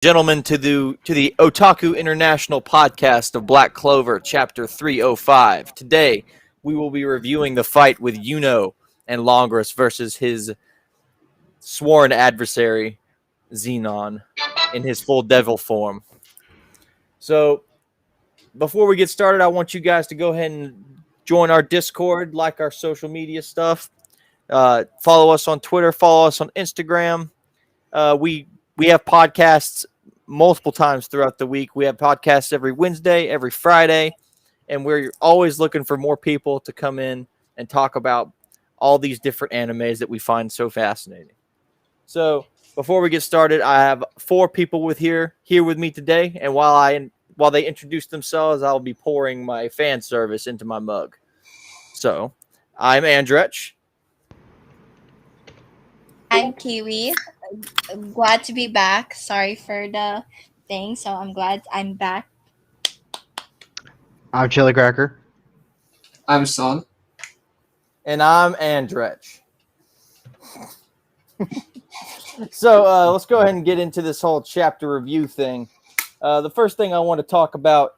Gentlemen, to the Otaku International podcast of Black Clover, Chapter 305. Today, we will be reviewing the fight with Yuno and Longris versus his sworn adversary, Xenon, in his full devil form. So, before we get started, I want you guys to go ahead and join our Discord, like our social media stuff, follow us on Twitter, follow us on Instagram. We have podcasts multiple times throughout the week. We have podcasts every Wednesday, every Friday, and we're always looking for more people to come in and talk about all these different animes that we find so fascinating. So before we get started, I have four people here with me today, and while they introduce themselves, I'll be pouring my fan service into my mug. So I'm Andreach. I'm Kiwi. I'm glad to be back. Sorry for the thing, so I'm glad I'm back. I'm Chillycracker. I'm Son. And I'm Andreach. So let's go ahead and get into this whole chapter review thing. The first thing I want to talk about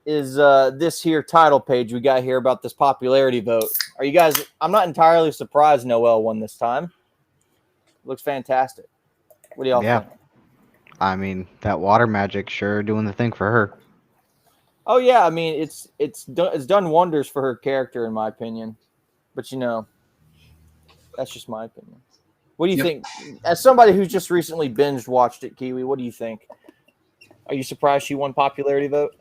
is this here title page we got here about this popularity vote. Are you guys? I'm not entirely surprised Noelle won this time. Looks fantastic. What do y'all think? I mean, that water magic sure doing the thing for her. Oh yeah, I mean it's done wonders for her character in my opinion. But that's just my opinion. What do you think? As somebody who's just recently binge watched it, Kiwi, what do you think? Are you surprised she won popularity vote?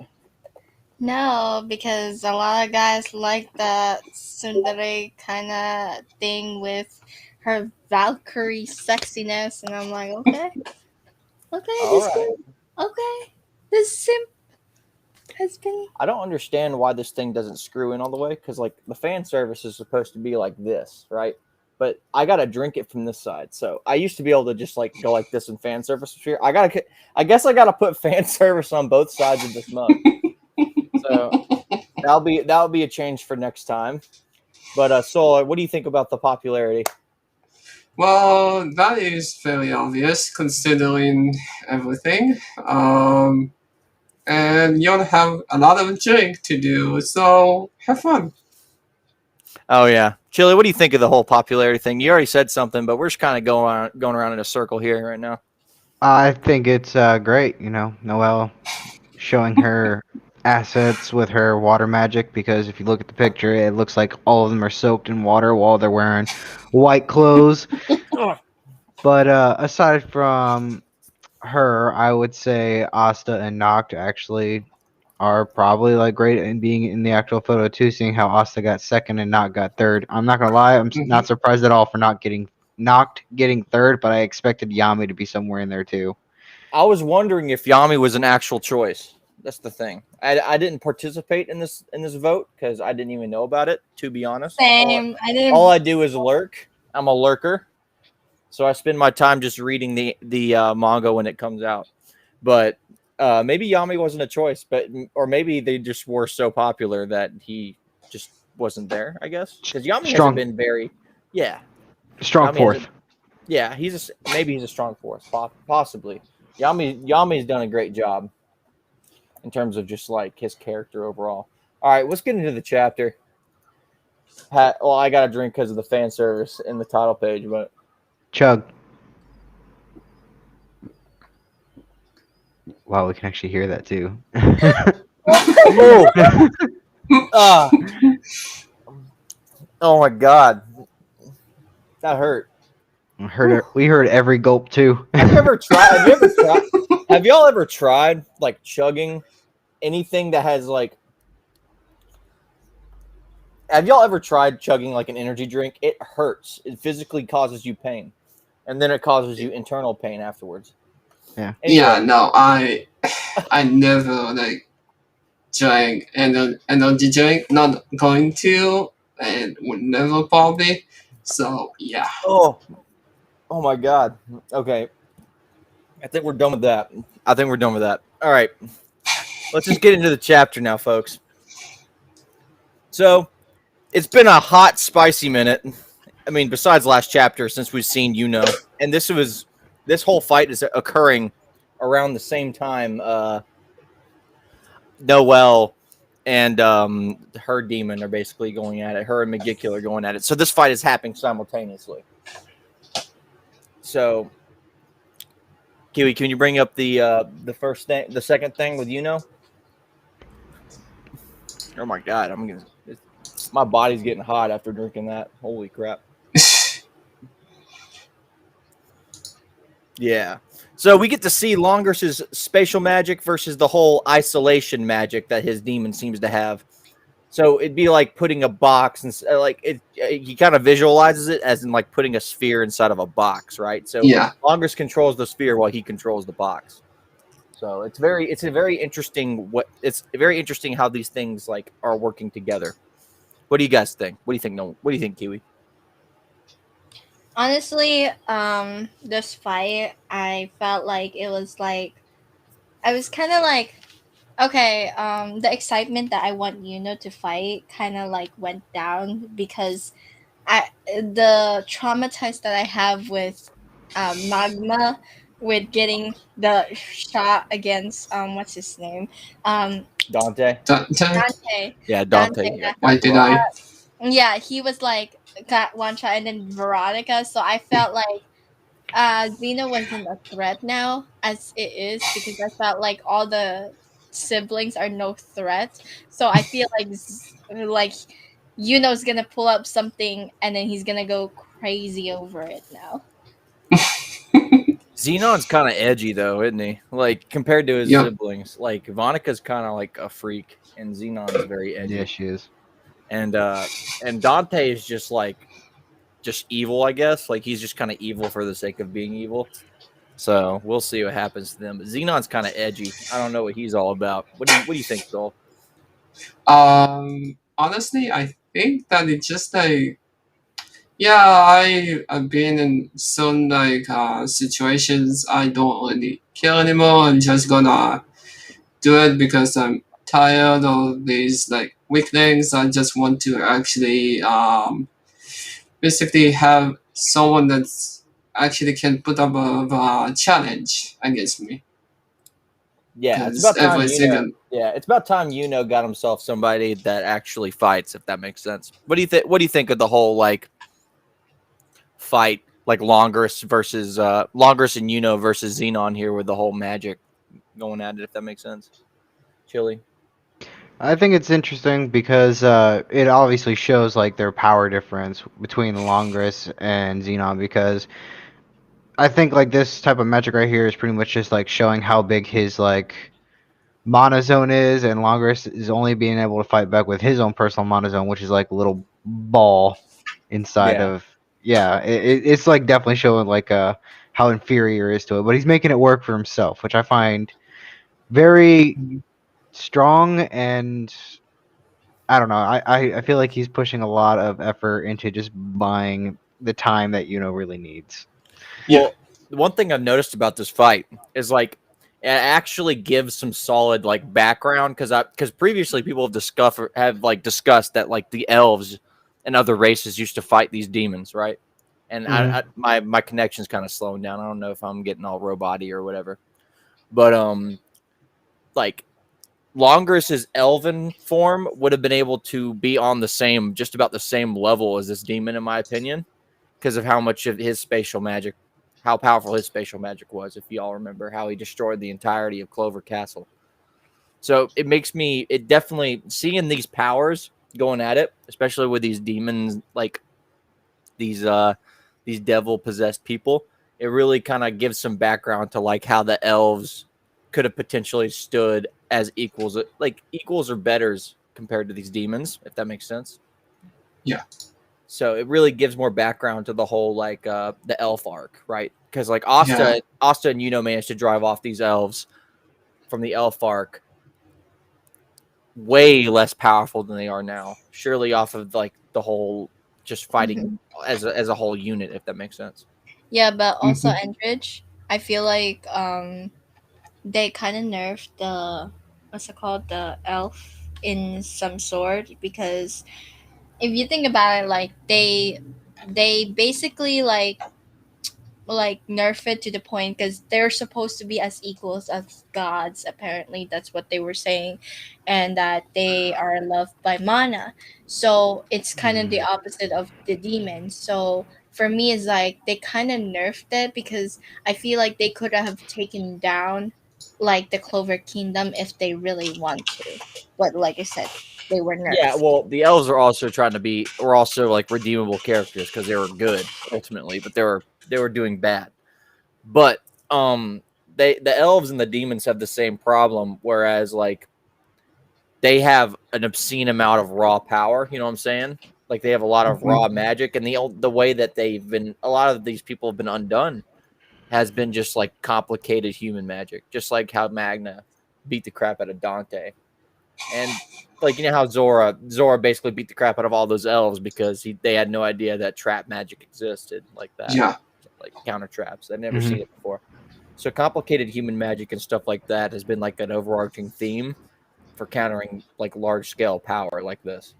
No, because a lot of guys like that tsundere kind of thing with her Valkyrie sexiness, and I'm like, okay, this simp has been. I don't understand why this thing doesn't screw in all the way, because like the fan service is supposed to be like this, right? But I gotta drink it from this side. So I used to be able to just like go like this in fan service here. I guess I gotta put fan service on both sides of this mug. So that'll be a change for next time. But Solar, what do you think about the popularity? Well, that is fairly obvious considering everything. And you don't have a lot of drink to do, so have fun. Oh yeah, Chili, what do you think of the whole popularity thing? You already said something, but we're just kind of going around in a circle here right now. I think it's great, Noelle showing her assets with her water magic, because if you look at the picture, it looks like all of them are soaked in water while they're wearing white clothes. But aside from her, I would say Asta and Noct actually are probably like great in being in the actual photo too, seeing how Asta got second and Noct got third. I'm not gonna lie, I'm not surprised at all for not getting Noct getting third, but I expected Yami to be somewhere in there too. I was wondering if Yami was an actual choice. That's the thing. I didn't participate in this vote because I didn't even know about it, to be honest. Same. All I do is lurk. I'm a lurker. So I spend my time just reading the manga when it comes out. But maybe Yami wasn't a choice, or maybe they just were so popular that he just wasn't there, I guess. Because Yami hasn't been very strong Yami fourth. Maybe he's a strong fourth, possibly. Yami's done a great job in terms of just like his character overall. All right, let's get into the chapter. Well, I got a drink because of the fan service in the title page, but chug. Wow, we can actually hear that too. Oh my god, that hurt. We heard every gulp too. Have y'all ever tried like chugging anything that has like? Have y'all ever tried chugging like an energy drink? It hurts. It physically causes you pain, and then it causes you internal pain afterwards. Yeah. Anyway. Yeah. No, I never like drank energy drink. Not going to, and would never probably. So yeah. Oh my god. Okay. I think we're done with that. All right. Let's just get into the chapter now, folks. So, it's been a hot, spicy minute. I mean, besides last chapter, since we've seen and this whole fight is occurring around the same time, Noelle and her demon are basically going at it. Her and Megicula are going at it. So this fight is happening simultaneously. So, Kiwi, can you bring up the first thing, the second thing with Oh my god, my body's getting hot after drinking that. Holy crap! Yeah. So we get to see Longros's spatial magic versus the whole isolation magic that his demon seems to have. So it'd be like putting a box and like he kind of visualizes it as in like putting a sphere inside of a box, right? So Yeah. Longros controls the sphere while he controls the box. So it's a very interesting it's very interesting how these things like are working together. What do you guys think? What do you think? No, what do you think, Kiwi? Honestly, this fight, I felt like it was like I was kind of like, okay, the excitement that I want to fight kind of like went down because the traumatized that I have with Magma with getting the shot against what's his name, um Dante? Dante. Yeah, Dante. Dante. Yeah, Why got did rocked. I? Yeah, he was like got one shot, and then Veronica. So I felt like Xena wasn't a threat now as it is because I felt like all the siblings are no threat. So I feel like like Yuno's gonna pull up something and then he's gonna go crazy over it now. Xenon's kind of edgy though, isn't he? Like compared to his Yeah. siblings, like Vonika's kind of like a freak, and Xenon's very edgy. Yeah, she is. And Dante is just evil, I guess. Like he's just kind of evil for the sake of being evil. So we'll see what happens to them. But Xenon's kind of edgy. I don't know what he's all about. What do you think, Joel? Honestly, I think that it's just like, yeah, I've been in some like situations I don't really care anymore. I'm just gonna do it because I'm tired of these like weaklings. I just want to actually basically have someone that's actually can put up a challenge against me Yeah, it's because about time every single. Yeah, it's about time got himself somebody that actually fights, if that makes sense. What do you think? What do you think of the whole like fight, like Longris versus Longris and versus Xenon here with the whole magic going at it, if that makes sense? Chili. I think it's interesting because it obviously shows like their power difference between Longris and Xenon because I think like this type of magic right here is pretty much just like showing how big his like monozone is, and Longris is only being able to fight back with his own personal monozone, which is like a little ball inside Yeah. of. Yeah, it's like definitely showing like how inferior he is to it, but he's making it work for himself, which I find very strong, and I don't know. I feel like he's pushing a lot of effort into just buying the time that really needs. Yeah. Well, the one thing I've noticed about this fight is like it actually gives some solid like background because previously people have discussed that like the elves and other races used to fight these demons, right? And Mhm. my connection's kind of slowing down. I don't know if I'm getting all robot-y or whatever, but like Longris's elven form would have been able to be on just about the same level as this demon, in my opinion, because of how much of his spatial magic, how powerful his spatial magic was. If y'all remember how he destroyed the entirety of Clover Castle, so it definitely seeing these powers going at it, especially with these demons, like these devil possessed people. It really kind of gives some background to like how the elves could have potentially stood as equals, like equals or betters compared to these demons, if that makes sense. Yeah. So it really gives more background to the whole like the elf arc, right? Because like Yeah. Asta and managed to drive off these elves from the elf arc way less powerful than they are now. Surely off of like the whole just fighting as a whole unit, if that makes sense. Yeah, but also Mhm. Andreach, I feel like they kind of nerfed the what's it called, the elf in some sort, because if you think about it, like they basically like like nerf it to the point, because they're supposed to be as equals as gods. Apparently, that's what they were saying, and that they are loved by mana. So it's kind of the opposite of the demons. So for me, it's like they kind of nerfed it, because I feel like they could have taken down like the Clover Kingdom if they really want to. But like I said, they were Yeah, nerfed. well, the elves are also were also like redeemable characters because they were good ultimately, but they were doing bad. But the elves and the demons have the same problem, whereas like they have an obscene amount of raw power. You know what I'm saying? Like they have a lot of raw magic, and the way that a lot of these people have been undone has been just like complicated human magic, just like how Magna beat the crap out of Dante, and like you know how Zora basically beat the crap out of all those elves because they had no idea that trap magic existed like that, Yeah. like counter traps. They've never Mhm. seen it before. So complicated human magic and stuff like that has been like an overarching theme for countering like large scale power like this.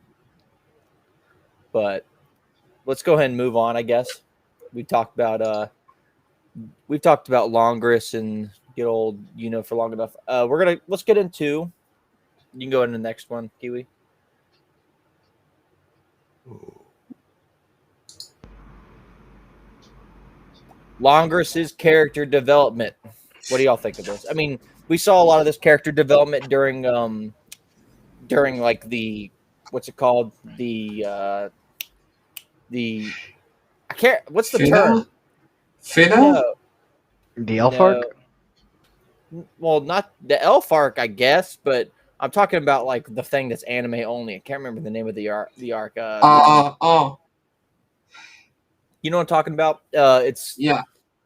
But let's go ahead and move on, I guess. We talked about we've talked about Longris and good old for long enough. Let's get into. You can go into the next one, Kiwi. Longris's character development. What do y'all think of this? I mean, we saw a lot of this character development during like the what's it called? The I can't what's the term? Fina? No. The elf No. arc? Well, not the elf arc, I guess, but I'm talking about like the thing that's anime only. I can't remember the name of the arc. Oh, You know what I'm talking about? yeah.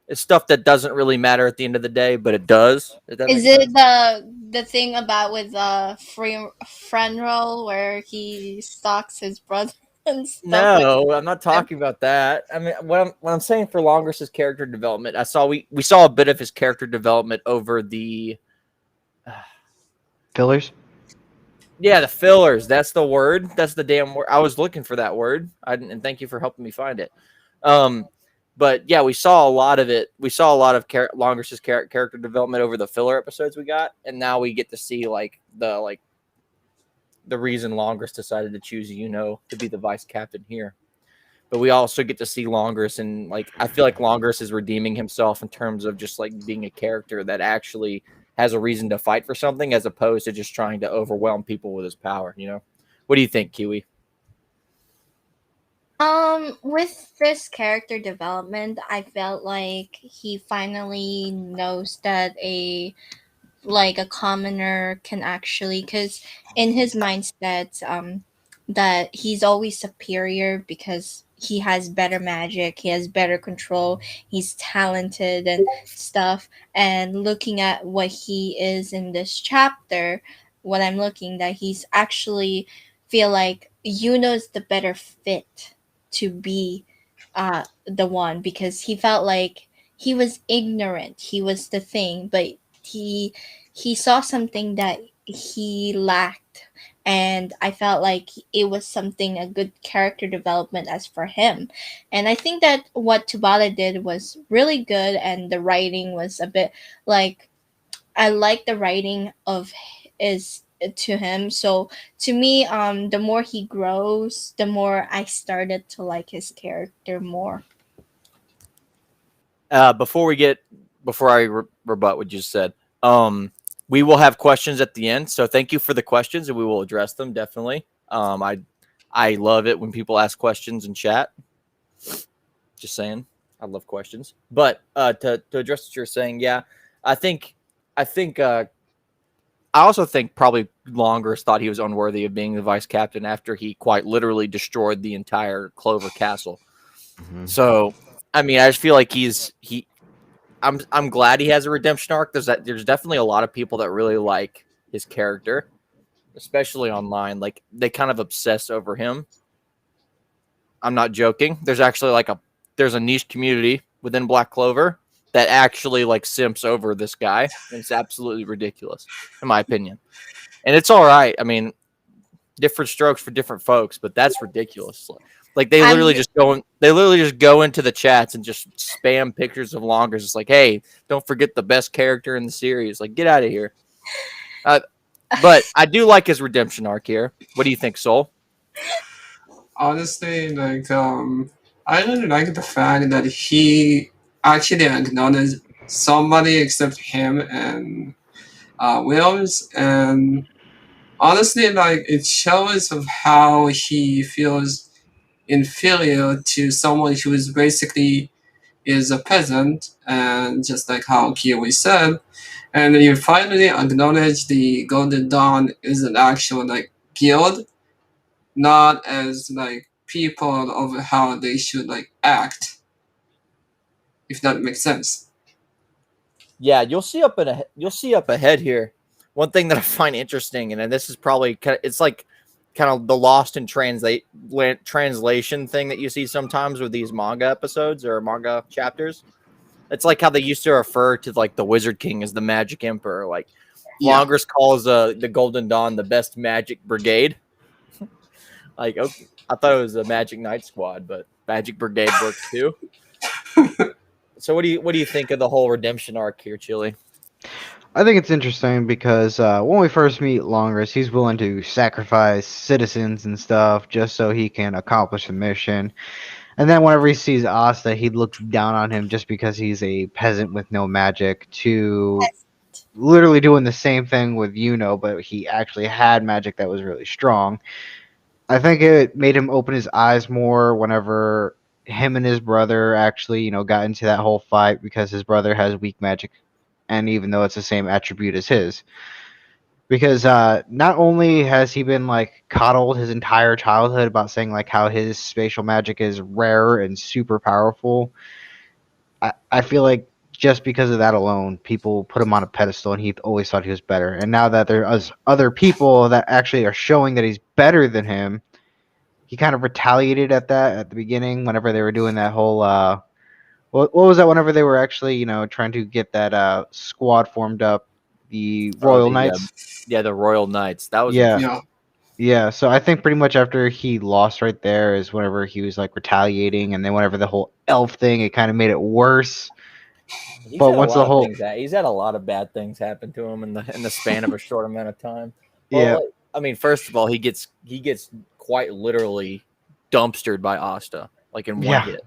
It's stuff that doesn't really matter at the end of the day, but it does. If that Is makes it sense. the thing about with free friend roll where he stalks his brother and stuff like No, I'm not that? talking about that. I mean, what I'm saying for Longris's character development, we saw a bit of his character development over the Fillers? the fillers. That's the word. That's the damn word. I was looking for that word. And thank you for helping me find it. But yeah, we saw a lot of it. We saw a lot of Longris's character development over the filler episodes we got, and now we get to see the reason Longris decided to choose to be the vice captain here. But we also get to see Longris, and like I feel like Longris is redeeming himself in terms of just like being a character that actually has a reason to fight for something, as opposed to just trying to overwhelm people with his power. What do you think, Kiwi? With this character development, I felt like he finally knows that a commoner can actually, because in his mindset, that he's always superior because he has better magic, he has better control, he's talented and stuff. And looking at what he is in this chapter, what I'm looking, that he's actually feel like Yuno's the better fit to be the one, because he felt like he was ignorant, he was the thing, but he he saw something that he lacked, and I felt like it was something, a good character development as for him. And I think that what Tubala did was really good, and the writing was a bit like, I like the writing of is to him. So to me, the more he grows, the more I started to like his character more. Before I rebut what you just said, we will have questions at the end. So thank you for the questions, and we will address them definitely. I love it when people ask questions in chat. Just saying, I love questions. But to address what you're saying, yeah, I think I also think probably Longers thought he was unworthy of being the vice captain after he quite literally destroyed the entire Clover Castle. Mhm. So, I mean, I just feel like I'm glad he has a redemption arc. There's definitely a lot of people that really like his character, especially online. Like they kind of obsess over him. I'm not joking. There's a niche community within Black Clover that actually like simps over this guy, and it's absolutely ridiculous, in my opinion. And it's all right. I mean, different strokes for different folks, but that's ridiculous. Like they I'm literally just go into the chats and just spam pictures of Longers. It's like, hey, don't forget the best character in the series. Like, get out of here. But I do like his redemption arc here. What do you think, Soul? Honestly, I really like the fact that he actually acknowledged somebody except him and Wills, and honestly, like it shows of how he feels inferior to someone who is basically is a peasant, and just like how Kiwi said, and you finally acknowledge the Golden Dawn is an actual like guild, not as like people of how they should like act, if that makes sense. Yeah, you'll see up ahead here. One thing that I find interesting, and this is probably it's like kind of the lost in translation thing that you see sometimes with these manga episodes or manga chapters. It's like how they used to refer to like the Wizard King as the Magic Emperor. Like Yeah, Longers calls the Golden Dawn the best magic brigade. Like, okay, I thought it was a Magic Knight Squad, but Magic Brigade works too. So what do you think of the whole redemption arc here, Chili? I think it's interesting because when we first meet Longris, he's willing to sacrifice citizens and stuff just so he can accomplish the mission. And then whenever he sees Asta, he looks down on him just because he's a peasant with no magic, to literally doing the same thing with Yuno, but he actually had magic that was really strong. I think it made him open his eyes more whenever him and his brother actually, got into that whole fight because his brother has weak magic, and even though it's the same attribute as his. Because not only has he been like coddled his entire childhood about saying like how his spatial magic is rare and super powerful, I feel like just because of that alone, people put him on a pedestal, and he always thought he was better. And now that there's other people that actually are showing that he's better than him, he kind of retaliated at that at the beginning whenever they were doing that whole what was that whenever they were actually trying to get that squad formed up, the Oh, Royal Knights. the Royal Knights. That was Yeah. interesting. yeah. Yeah, so I think pretty much after he lost right there is whenever he was like retaliating, and then whenever the whole elf thing, it kind of made it worse. He's But had a once the lot of whole things. He's had a lot of bad things happen to him in the span of a short amount of time. yeah, Well, I mean, first of all, he gets quite literally dumpstered by Asta, like in one yeah, hit,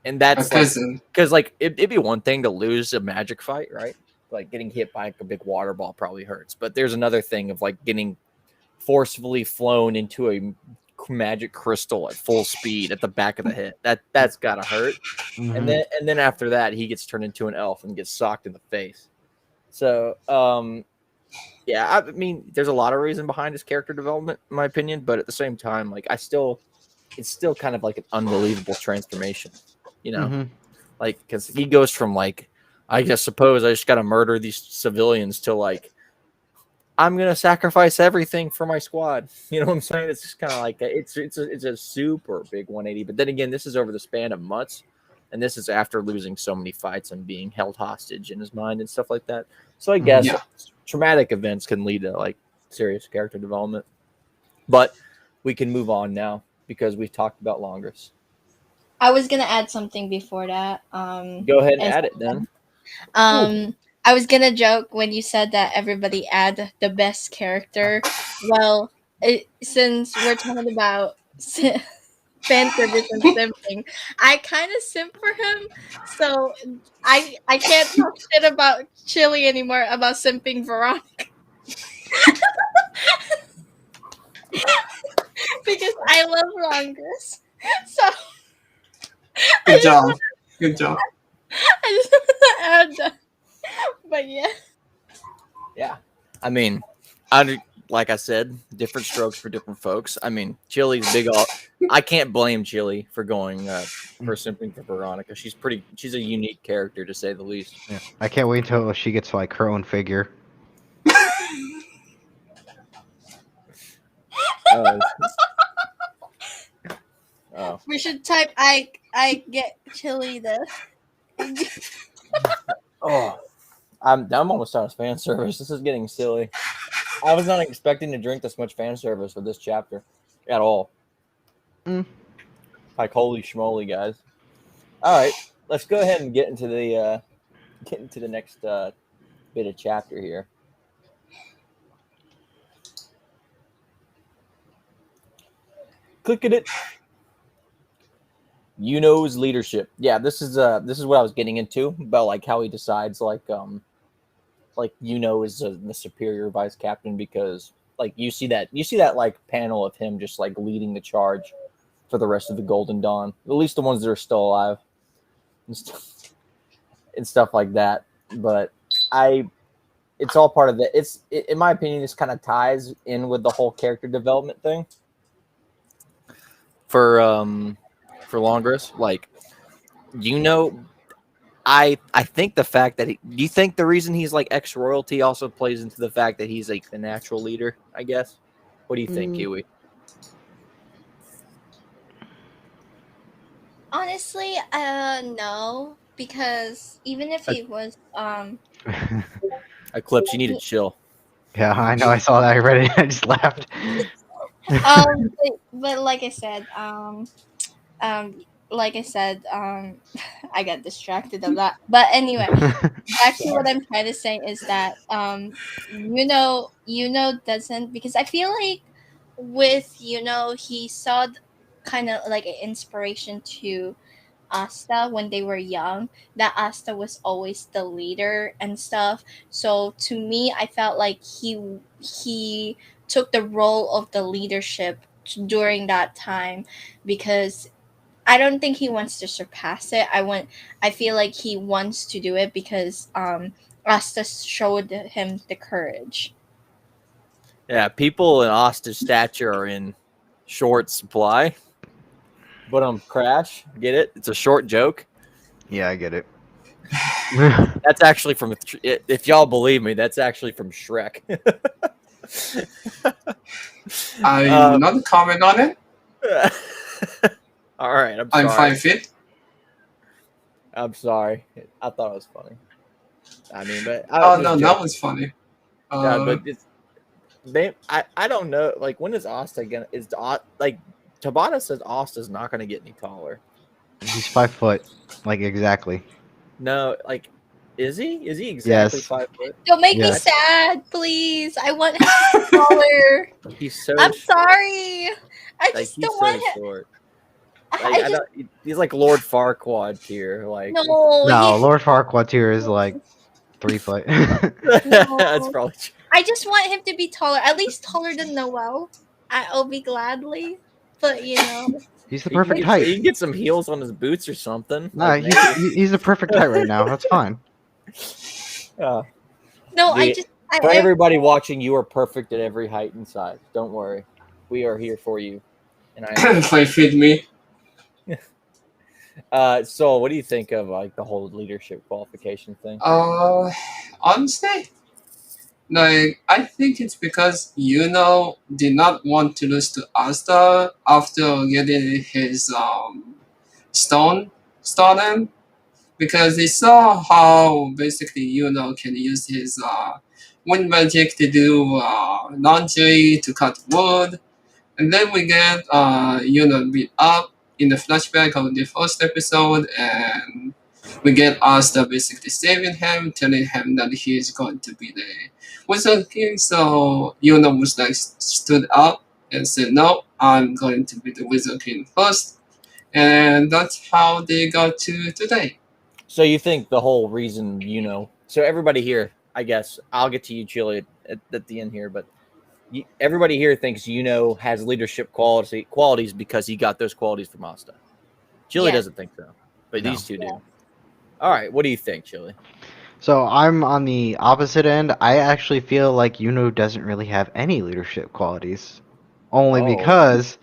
and A that's like peasant. because like it'd be one thing to lose a magic fight, right? Like getting hit by a big water ball probably hurts, but there's another thing of like getting forcefully flown into a magic crystal at full speed at the back of the head. That's gotta hurt. mhm, And then after that, he gets turned into an elf and gets socked in the face. So, yeah, I mean, there's a lot of reason behind his character development, in my opinion, but at the same time, like it's still kind of like an unbelievable transformation, you know, mhm. like because he goes from like, I just suppose I just got to murder these civilians to like, I'm gonna sacrifice everything for my squad. You know what I'm saying? It's just kind of like it's a super big 180. But then again, this is over the span of months, and this is after losing so many fights and being held hostage in his mind and stuff like that. So I guess Yeah. traumatic events can lead to like serious character development. But we can move on now because we've talked about Longers. I was gonna add something before that. Go ahead and As add it then. I was gonna joke when you said that everybody add the best character. Well, since we're talking about fan service and simping, I kind of simp for him, so I can't talk shit about Chili anymore about simping Veronica because I love Longus. So I Good just job. Good job. I just want to add that. But yeah. Yeah, I mean, like I said, different strokes for different folks. I mean, Chili's big. I can't blame Chili for going for simping for Veronica. She's a unique character to say the least. Yeah. I can't wait until she gets like her own figure. Oh, oh, We should type I get Chili the oh! I'm almost out of fan service. This is getting silly. I was not expecting to drink this much fan service with this chapter at all. Mm. Like holy schmoly, guys! All right, let's go ahead and get into the next bit of chapter here. Clicking it. Yuno's leadership. Yeah, this is what I was getting into about like how he decides like Yuno is the superior vice captain because like you see that like panel of him just like leading the charge for the rest of the Golden Dawn, at least the ones that are still alive and stuff like that. But it's all part of it. In my opinion, this kind of ties in with the whole character development thing for Longress. Like I think the fact that do you think the reason he's like ex royalty also plays into the fact that he's like the natural leader? I guess. What do you think, Kiwi? Honestly, no, because even if he was Eclipse, you need to chill. Yeah, I know. I saw that. I read it. I just laughed. but like I said, um I got distracted of that. But anyway, actually what I'm trying to say is that doesn't, because I feel like with he saw kind of like an inspiration to Asta when they were young, that Asta was always the leader and stuff. So to me, I felt like he took the role of the leadership during that time, because I don't think he wants to surpass it. I feel like he wants to do it because Asta showed him the courage. Yeah, people in Asta's stature are in short supply. But Crash, get it? It's a short joke. Yeah, I get it. That's actually from, if y'all believe me, that's actually from Shrek. I will not comment on it. All right, I'm 5 feet. I'm sorry. I thought it was funny. I mean, but Oh no, that was funny. Yeah, but I don't know. Like, when is Asta gonna? Like Tabata says Asta's not gonna get any taller. He's 5 foot, like exactly. No, like, is he? Is he exactly Yes. 5 foot? Don't make me Yes. sad, please. I want him to be taller. He's so. I'm sorry. I Like, just he's don't so want him. short. I Like, just he's like Lord Farquaad tier. Like, no. No, Lord Farquaad here is like 3 foot. that's probably true. I just want him to be taller, at least taller than Noel. I'll be gladly, but He's the He can perfect get- height. He can get some heels on his boots or something. Nah, Like, he's the perfect height right now. That's fine. no. For everybody watching, you are perfect at every height and size. Don't worry, we are here for you. And 5 feet me. So what do you think of like the whole leadership qualification thing? Honestly, like I think it's because did not want to lose to Asta after getting his stolen, because he saw how basically can use his wind magic to do laundry, to cut wood, and then we get beat up in the flashback of the first episode, and we get Asta basically saving him, telling him that he is going to be the Wizard King. So was like stood up and said, "No, I'm going to be the Wizard King first," and that's how they got to today. So you think the whole reason so everybody here, I guess I'll get to you, Chili, at the end here, but everybody here thinks has leadership qualities because he got those qualities from Asta. Chili doesn't think so, but No. these two do. All right, what do you think, Chili? So I'm on the opposite end. I actually feel like Yuno doesn't really have any leadership qualities, only Oh. because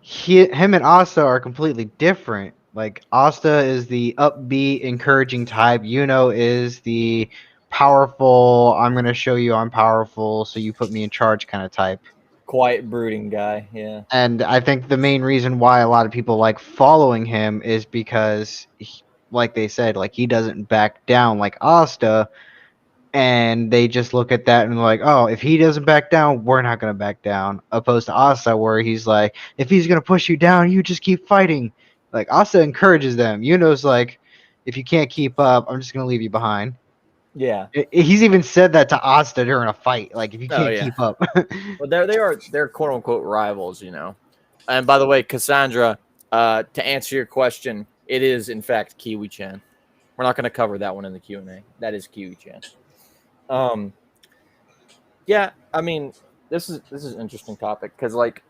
him and Asta are completely different. Like Asta is the upbeat, encouraging type. Yuno is the powerful. I'm gonna show you I'm powerful, so you put me in charge kind of type. Quiet, brooding guy. Yeah. And I think the main reason why a lot of people like following him is because, like they said, like he doesn't back down like Asta, and they just look at that and they're like, oh, if he doesn't back down, we're not gonna back down. Opposed to Asta, where he's like, if he's gonna push you down, you just keep fighting. Like Asta encourages them. Yuno's like, if you can't keep up, I'm just gonna leave you behind. Yeah. He's even said that to Asta during a fight. Like, if you Oh can't yeah. keep up. Well, they're quote unquote rivals, you know. And by the way, Cassandra, to answer your question, it is in fact Kiwi-Chan. We're not going to cover that one in the Q&A. That is Kiwi-Chan. Um, yeah, I mean, this is an interesting topic because like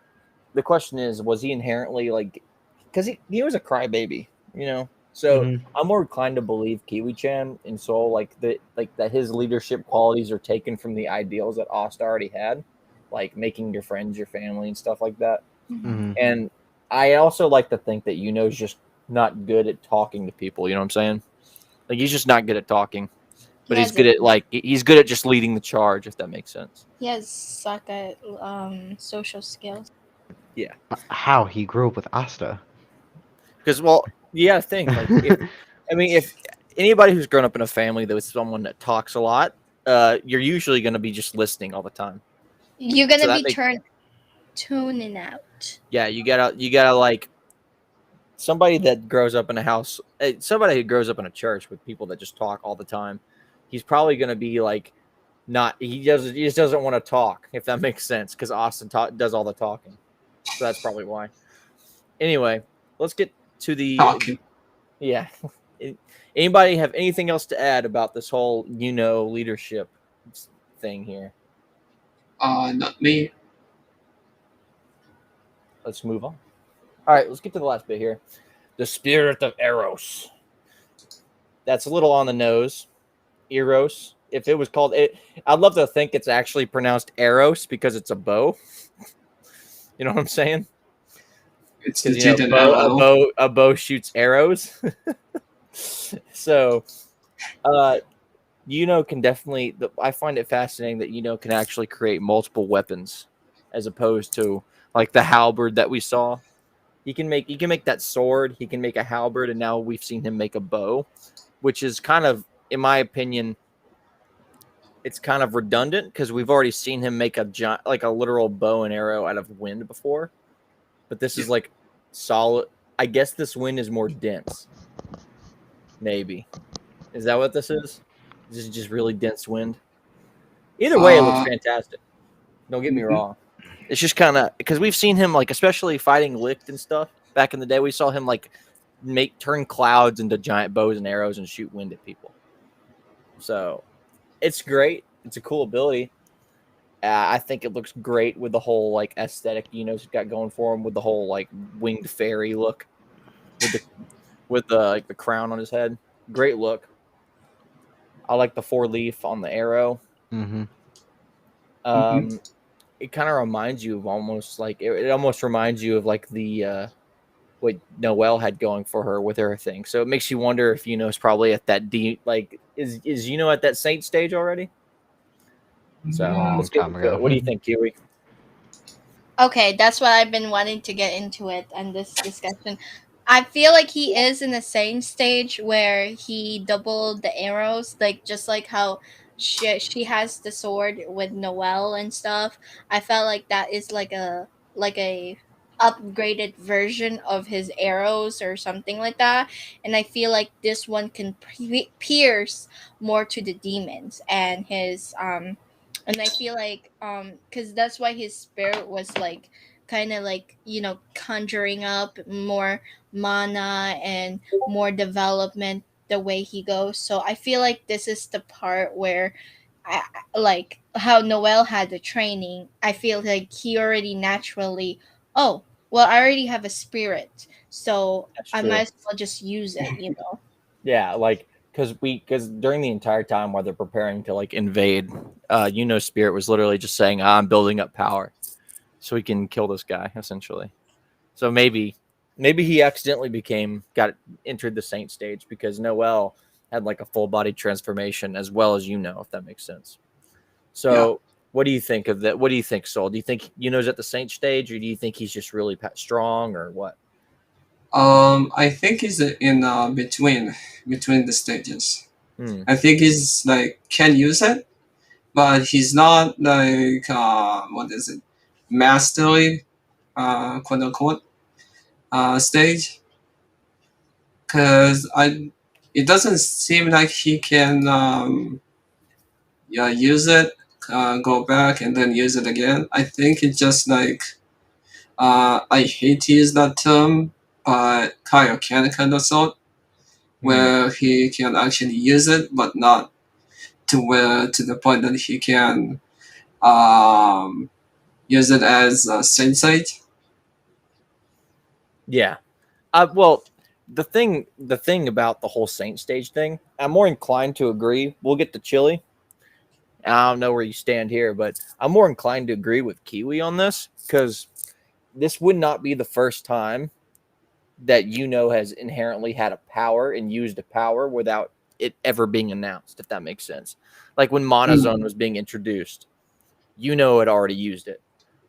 the question is, was he inherently like, because he was a crybaby, you know. So hmm I'm more inclined to believe Kiwi-Chan in Seoul, like that his leadership qualities are taken from the ideals that Asta already had, like making your friends your family and stuff like that. hmm And I also like to think that Yuno's just not good at talking to people. You know what I'm saying? Like he's just not good at talking, He but he's has good at like he's good at just leading the charge, if that makes sense. he has suck at social skills. Yeah, How he grew up with Asta. because well, you gotta think like if anybody who's grown up in a family that was someone that talks a lot, you're usually going to be just listening all the time. You're So gonna that be makes tuning out. yeah, you gotta like somebody that grows up in a house, somebody who grows up in a church with people that just talk all the time. He's probably going to be like not he just doesn't want to talk, if that makes sense, because Austin does all the talking, so that's probably why. Anyway, let's get to the Talking. yeah. Anybody have anything else to add about this whole leadership thing here? Not me. Let's move on. All right, let's get to the last bit here. The spirit of Eros. That's a little on the nose. Eros. If it was called it, I'd love to think it's actually pronounced Eros because it's a bow. You know what I'm saying? It's Because legit an a arrow. bow shoots arrows. So, uh, can definitely. I find it fascinating that can actually create multiple weapons, as opposed to like the halberd that we saw. He can make that sword. He can make a halberd, and now we've seen him make a bow, which is kind of, in my opinion, it's kind of redundant because we've already seen him make like a literal bow and arrow out of wind before. But this Yeah. is like solid. I guess this wind is more dense. Maybe. Is that what this is? This is just really dense wind. Either way, it looks Uh, fantastic. Don't get me mhm. wrong. It's just kind of because we've seen him like, especially fighting Licht and stuff back in the day. We saw him like turn clouds into giant bows and arrows and shoot wind at people. So it's great. It's a cool ability. I think it looks great with the whole like aesthetic he's got going for him, with the whole like winged fairy look, with the like the crown on his head. Great look. I like the 4-leaf on the arrow. hmm Mhm. It kind of reminds you of almost like it almost reminds you of like the what Noelle had going for her with her thing. So it makes you wonder if is probably at that like is at that saint stage already. So Long let's get time into ago. it. What do you think, Kiwi? Okay, that's what I've been wanting to get into it and this discussion. I feel like he is in the same stage where he doubled the arrows, like just like how she has the sword with Noelle and stuff. I felt like that is like a upgraded version of his arrows or something like that. And I feel like this one can pierce more to the demons, and I feel like because that's why his spirit was like kind of like conjuring up more mana and more development the way he goes. So I feel like this is the part where like how Noel had the training. I feel like he already naturally, oh well, I already have a spirit, so That's I true. might as well just use it. Yeah, like because during the entire time while they're preparing to like invade, Spirit was literally just saying, "I'm building up power, so we can kill this guy." Essentially, so maybe he accidentally got entered the Saint stage because Noel had like a full body transformation as well as if that makes sense. Yeah. So what do you think of that? What do you think, Soul? Do you think at the Saint stage, or do you think he's just really strong, or what? I think he's in between the stages. Hmm. I think he's like can use it, but he's not like what is it, mastery, quote unquote, stage. because it doesn't seem like he can use it, go back and then use it again. I think it's just like I hate to use that term, but kaioken kind of sort, where he can actually use it, but not to the point that he can use it as a sensei. Yeah. Well, the thing about the whole Saint stage thing, I'm more inclined to agree. We'll get to Chili. I don't know where you stand here, but I'm more inclined to agree with Kiwi on this because this would not be the first time that has inherently had a power and used a power without it ever being announced, if that makes sense. Like when Monozone was being introduced, had already used it.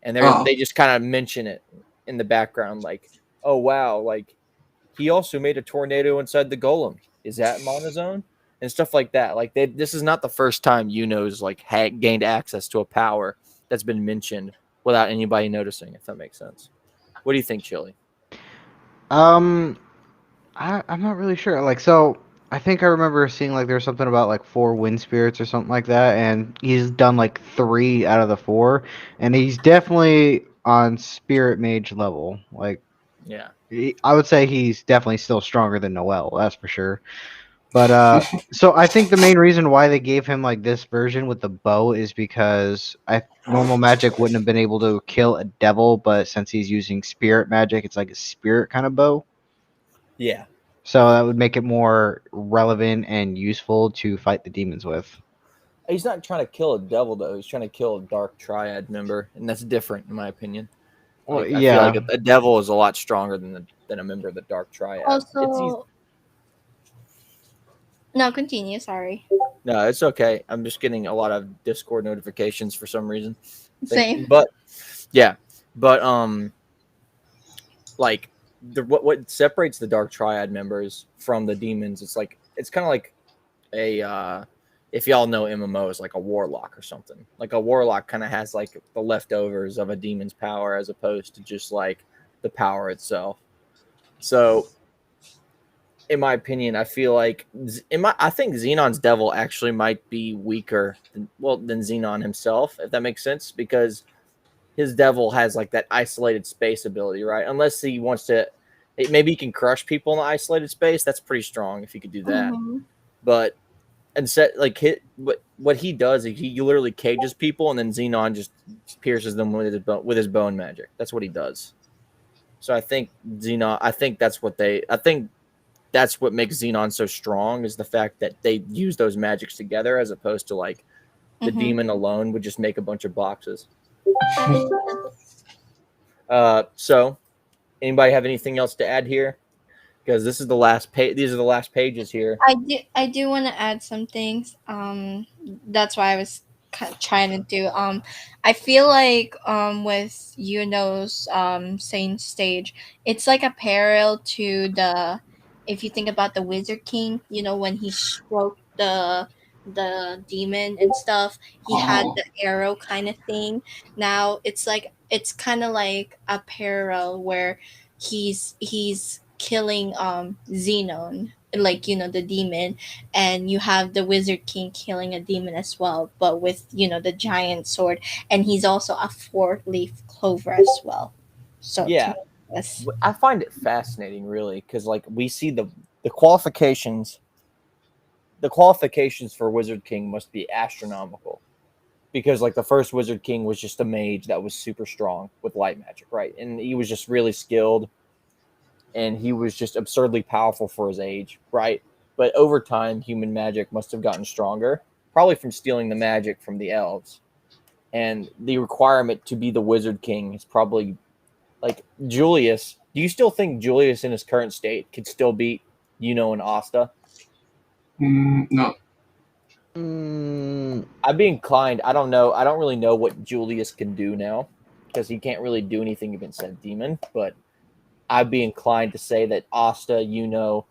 And they just kind of mention it in the background, like, oh wow, like he also made a tornado inside the golem. Is that Monozone? And stuff like that. Like this is not the first time Yuno's like gained access to a power that's been mentioned without anybody noticing, if that makes sense. What do you think, Chili? I'm not really sure. Like, so I think I remember seeing like there's something about like 4 wind spirits or something like that, and he's done like 3 out of the 4, and he's definitely on spirit mage level. Like, Yeah. I would say he's definitely still stronger than Noel, that's for sure. But so I think the main reason why they gave him like this version with the bow is because normal magic wouldn't have been able to kill a devil, but since he's using spirit magic, it's like a spirit kind of bow. Yeah. So that would make it more relevant and useful to fight the demons with. He's not trying to kill a devil though. He's trying to kill a dark triad member, and that's different in my opinion. Well, Like I feel like yeah. a devil is a lot stronger than a member of the dark triad. Also, no, continue. Sorry. No, it's okay. I'm just getting a lot of Discord notifications for some reason. Same. But yeah, but like what separates the dark triad members from the demons? It's kind of like a if y'all know MMOs, like a warlock or something. Like a warlock kind of has like the leftovers of a demon's power as opposed to just like the power itself. So in my opinion, I feel like I think Xenon's devil actually might be weaker than Xenon himself, if that makes sense, because his devil has like that isolated space ability, right? Unless he wants to, maybe he can crush people in the isolated space. That's pretty strong if he could do that. Mhm. But instead, like what he does is he literally cages people, and then Xenon just pierces them with his bone magic. That's what he does. So I think Xenon. I think that's what makes Xenon so strong is the fact that they use those magics together as opposed to like the demon alone would just make a bunch of boxes. So anybody have anything else to add here? Because this is the last page. These are the last pages here. I do want to add some things. That's why I was trying to do. I feel like with Yuno's Saint stage, it's like a parallel to the, if you think about the Wizard King, when he stroked the demon and stuff, he had the arrow kind of thing. Now it's kind of like a parallel where he's killing Xenon, like the demon, and you have the Wizard King killing a demon as well, but with the giant sword, and he's also a 4-leaf clover as well. So Yeah, yes. I find it fascinating, really, because like we see the qualifications. The qualifications for Wizard King must be astronomical, because like the first Wizard King was just a mage that was super strong with light magic, right? And he was just really skilled, and he was just absurdly powerful for his age, right? But over time, human magic must have gotten stronger, probably from stealing the magic from the elves. And the requirement to be the Wizard King is probably like Julius. Do you still think Julius in his current state could still beat and Asta? No. I'd be inclined. I don't know. I don't really know what Julius can do now because he can't really do anything against that demon. But I'd be inclined to say that Asta, or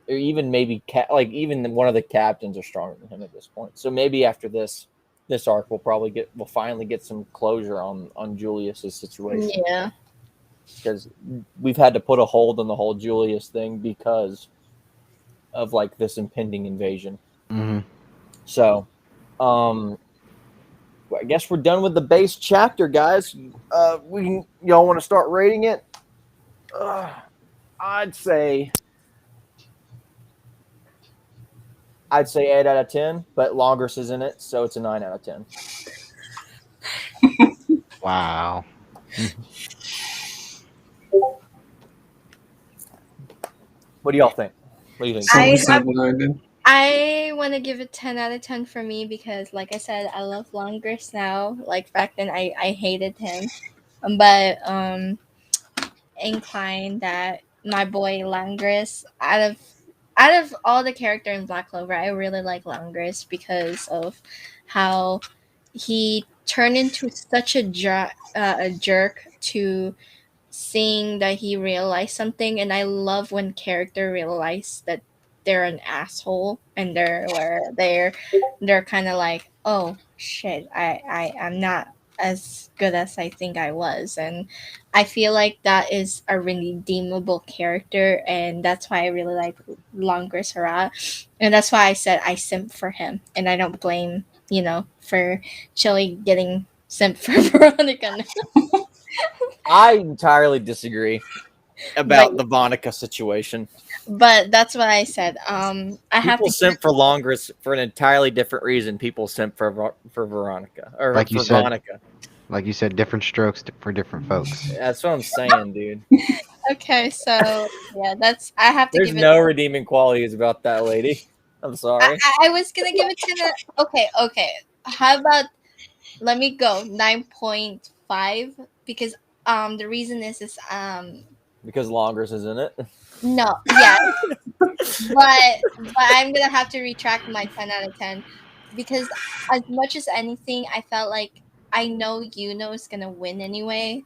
even maybe even one of the captains are stronger than him at this point. So maybe after this arc, we'll finally get some closure on Julius's situation. Yeah. because we've had to put a hold on the whole Julius thing because of like this impending invasion. Hmm. So, I guess we're done with the base chapter, guys. Y'all want to start rating it? I'd say 8 out of 10, but Longers is in it, so it's a 9 out of 10. Wow. What do y'all think? What do you think? So I we have separated. I want to give it 10 out of 10 for me because, like I said, I love Longers now. Like back then, I hated him, but inclined that my boy Langris out of all the character in Black Clover, I really like Langris because of how he turned into such a jerk to seeing that he realized something, and I love when character realize that they're an asshole and they're kind of like, oh shit, I'm not as good as I think I was. And I feel like that is a redeemable character, and that's why I really like Longer Sarah, and that's why I said I simp for him, and I don't blame for Chili getting simp for Veronica. I entirely disagree but about the Vonica situation. but that's what I said. I have People to give simp for Longers for an entirely different reason. People simp for Veronica or Like you for said, Vonica. different strokes for different folks. That's what I'm saying, dude. okay. So yeah, that's I have to There's give it. no redeeming qualities about that lady. I'm I, sorry. I was gonna give it 10. Okay. How about let me go 9.5 because the reason is Because Longers is in it. no, yeah, but I'm gonna have to retract my 10 out of 10 because as much as anything, I felt like I know Yuno is gonna win anyway.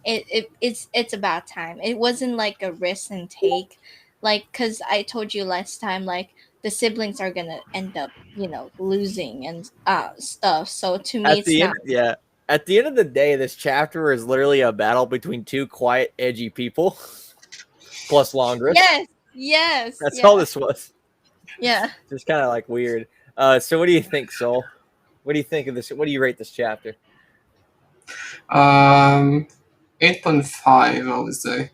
It's about time. It wasn't like a risk and take, like because I told you last time, like the siblings are gonna end up losing and stuff. So to me, At it's the not. end, yeah. At the end of the day, this chapter is literally a battle between two quiet, edgy people plus Longris. Yes, That's all yeah, this was. yeah. Just kind of like weird. So what do you think, Soul? What do you think of this? What do you rate this chapter? 8.5, I would say.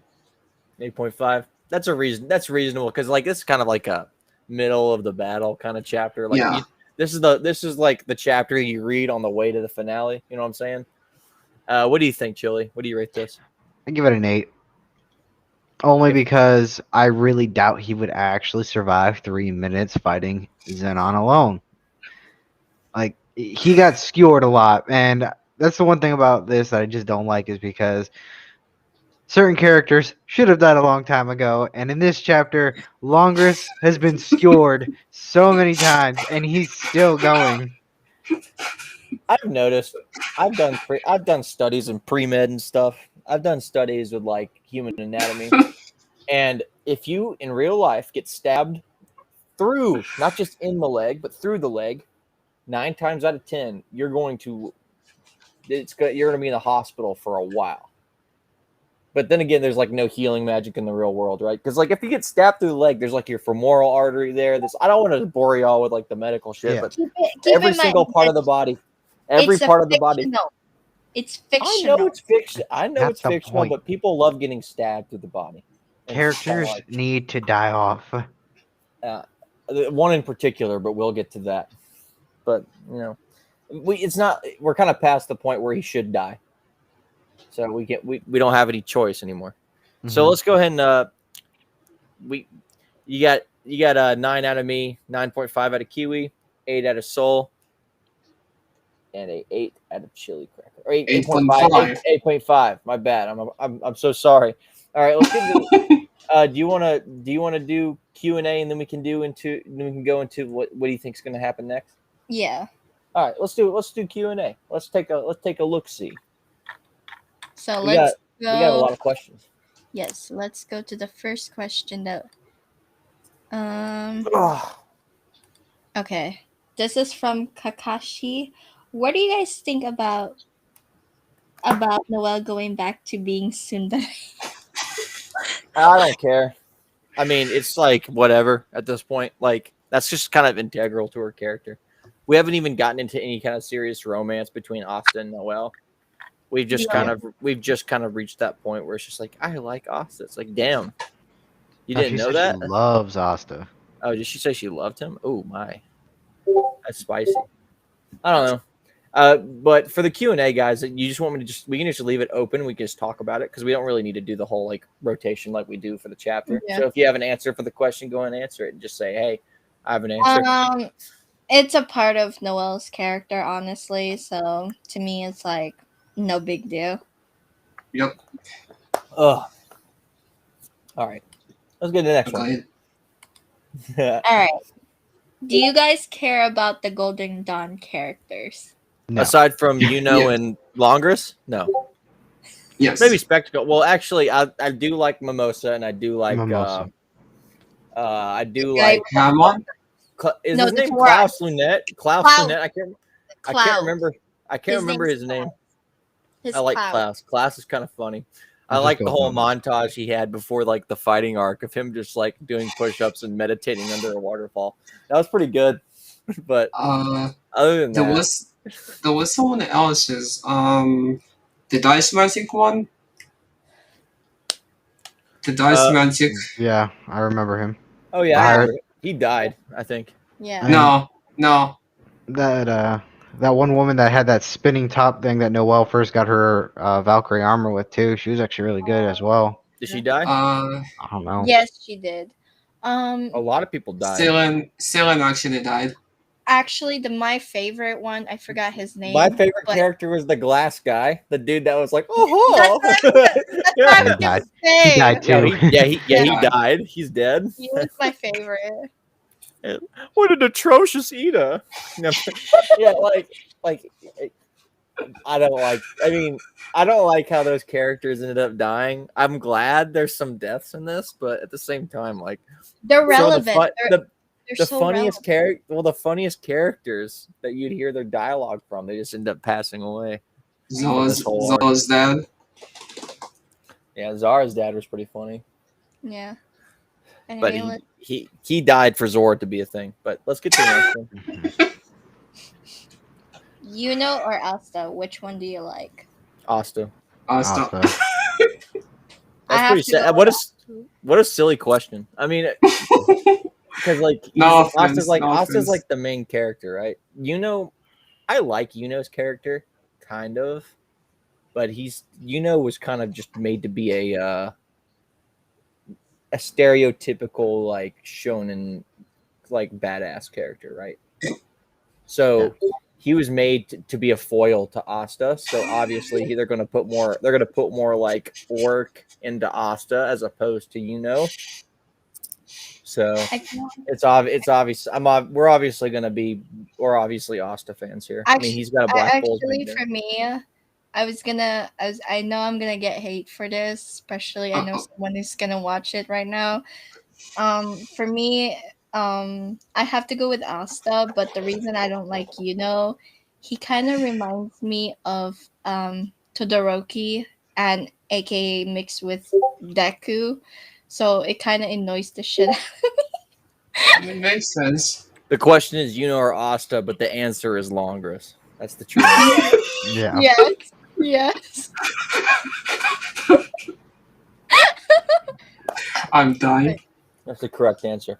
8.5. That's a reason. That's reasonable because like this is kind of like a middle of the battle kind of chapter. Like Yeah. this is like the chapter you read on the way to the finale. You know what I'm saying? What do you think, Chili? What do you rate this? I give it an 8. Only If because I really doubt he would actually survive 3 minutes fighting Zenon alone. Like he got skewered a lot, and that's the one thing about this that I just don't like is because certain characters should have died a long time ago, and in this chapter, Longris has been skewered so many times, and he's still going. I've noticed, I've done studies in pre med and stuff. I've done studies with like human anatomy, and if you in real life get stabbed through, not just in the leg, but through the leg, 9 times out of 10, you're going to you're going to be in the hospital for a while. But then again, there's like no healing magic in the real world, right? Because like if you get stabbed through the leg, there's like your femoral artery there. This I don't want to bore y'all with like the medical shit, Yeah. but Keep every in mind single part of the it's body, every it's a part of the body. fictional. It's I know fictional. it's fiction. I know That's it's the fictional, point. but people love getting stabbed through the body. And it's kind of Characters need to die off. uh, one in particular, but we'll get to that. But it's not. We're kind of past the point where he should die, so we don't have any choice anymore. So Mhm. let's go ahead and we you got a 9 out of me, 9.5 out of Kiwi, 8 out of Soul, and a 8 out of Chillycracker. Or 8.5, 8.5. 8.5. My bad. I'm so sorry. All right, let's get into. Do you want to do Q&A and then we can go into what do you think is going to happen next? Yeah. All right, let's do Q&A. Let's take a look see. So We got let's we got a go. lot of questions. Yes, let's go to the first question that um Oh, okay. This is from Kakashi. What do you guys think about about Noel going back to being Sundari? I don't care. I mean, it's like whatever at this point. Like that's just kind of integral to her character. We haven't even gotten into any kind of serious romance between Asta and Noel. We've just Yeah. kind of reached that point where it's just like I like Asta. It's like damn, you No, didn't she know said that? She loves Asta. Oh, did she say she loved him? Oh my, that's spicy. I don't know. But for the Q&A, guys, you just want me to we can just leave it open. We can just talk about it because we don't really need to do the whole like rotation like we do for the chapter. Yeah. So if you have an answer for the question, go and answer it and just say, hey, I have an answer. It's a part of Noel's character, honestly. So to me, it's like no big deal. Yep. Ugh. All right. Let's get to the next Go one. ahead. All right. Do you guys care about the Golden Dawn characters? No. Aside from Yeah. and Longris? No. Yes. Maybe Spectacle. Well, actually, I do like Mimosa and I do like Mimosa. I do Guy- like Come on. is No, his the name dwarf. Klaus Lunette? Klaus Cloud. Lunette. I can't Cloud. remember. I can't remember name's his name. Cloud. His I like Cloud. Klaus. Klaus is kind of funny. I I'll just like go the with whole Mimosa. montage he had before like the fighting arc of him just like doing push-ups and meditating under a waterfall. That was pretty good. But other than There that, was someone else's. The Dice Magic one. The Dice Magic. Yeah, I remember him. oh yeah, I Fire- remember. He died, I think. Yeah. I- No. That one woman that had that spinning top thing that Noelle first got her Valkyrie armor with too. She was actually really good as well. Did she die? I don't know. Yes, she did. A lot of people died. Selen actually died. Actually, my favorite one, I forgot his name. My favorite but character was the glass guy, the dude that was like, oh, That's what I was He died. gonna say. He died yeah, too. he Yeah. died. He's dead. He was my favorite. What an atrocious eater! Yeah, like I don't like. I mean, I don't like how those characters ended up dying. I'm glad there's some deaths in this, but at the same time, like They're some relevant. of They're the so funniest relevant. character. Well, the funniest characters that you'd hear their dialogue from, they just end up passing away. Zola's dad. Yeah, Zara's dad was pretty funny, Yeah. but Anyway, he died for Zora to be a thing. But let's get to the next one. Yuno or Asta, which one do you like? Asta. Stop. Asta. That's have pretty to sad. go with What a silly question. I mean, because like No Asta's offense, like no Asta's offense. like the main character, right? I like Yuno's character, kind of, but Yuno was kind of just made to be a stereotypical like shonen like badass character, right? So he was made to be a foil to Asta. So obviously they're gonna put more like work into Asta as opposed to Yuno. So it's obvious. We're obviously Asta fans here. I mean, he's got a black bull. Actually, for me, I know I'm gonna get hate for this, especially I know someone is gonna watch it right now. For me, I have to go with Asta, but the reason I don't like Yuno, he kind of reminds me of Todoroki and AKA mixed with Deku, so it kind of annoys the shit out of me. It makes sense. The question is Yuno or Asta, but the answer is Longris. That's the true answer. Yeah. Yes. I'm dying. That's the correct answer.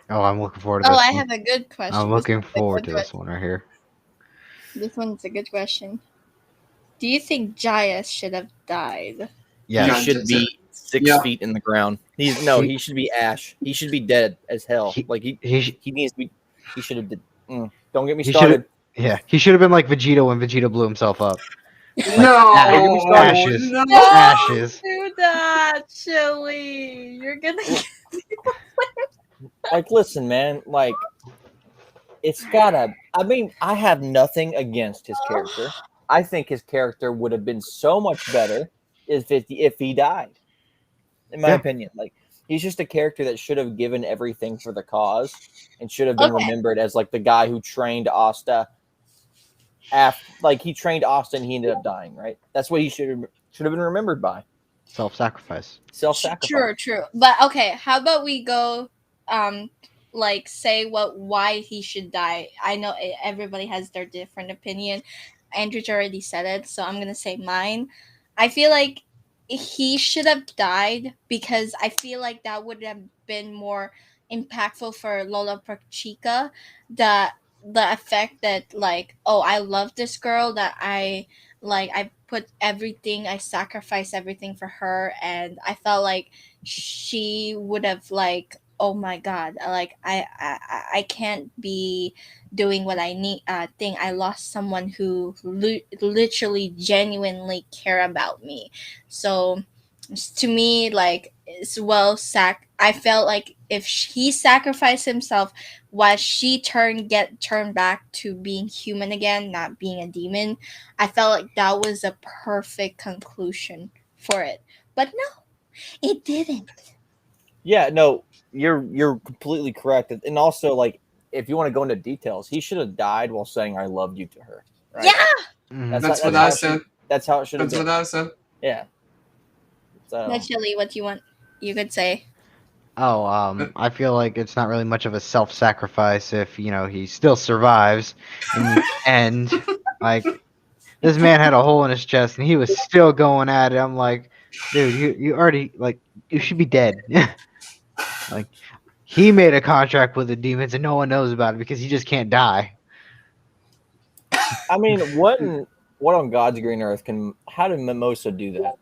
Oh, I'm looking forward to Oh, this I one. have a good question. I'm looking This one's a forward good to this one right here. This one's a good question. Do you think Jaya should have died? Yeah. He should be 6 Yeah. feet in the ground. He should be Ash. He should be dead as hell. He- Like he He needs to be. He should have. Don't get me He started. he should have been like Vegeta when Vegeta blew himself up. No, ashes. no. Ashes. Do that, Chili. You're gonna. Like, listen, man. Like, it's gotta. I mean, I have nothing against his character. I think his character would have been so much better if he died. In my Yeah. opinion, like he's just a character that should have given everything for the cause and should have been Okay. remembered as like the guy who trained Asta like he trained Austin, he ended up dying, right? That's what he should have been remembered by. Self-sacrifice. Self-sacrifice. True. But okay, how about we go like say why he should die. I know everybody has their different opinion. Andreach already said it, so I'm going to say mine. I feel like he should have died because I feel like that would have been more impactful for Lola Perchica. The effect that like, oh, I love this girl, that I put everything, I sacrificed everything for her, and I felt like she would have like, oh my god, like I can't be doing what I need. Thing I lost someone who literally genuinely care about me. So to me, like, it's well I felt like if he sacrificed himself, while she turned back to being human again, not being a demon, I felt like that was a perfect conclusion for it. But no, it didn't. Yeah, no, you're completely correct. And also, like, if you want to go into details, he should have died while saying "I loved you" to her. Right? Yeah. Mhm. That's what I said. That's how it should have That's been. what I said. Yeah. So Naturally, what you want, you could say. Oh, I feel like it's not really much of a self-sacrifice if, he still survives in the end. Like, this man had a hole in his chest and he was still going at it. I'm like, dude, you already, like, you should be dead. Like, he made a contract with the demons and no one knows about it because he just can't die. I mean, what on God's green earth how did Mimosa do that?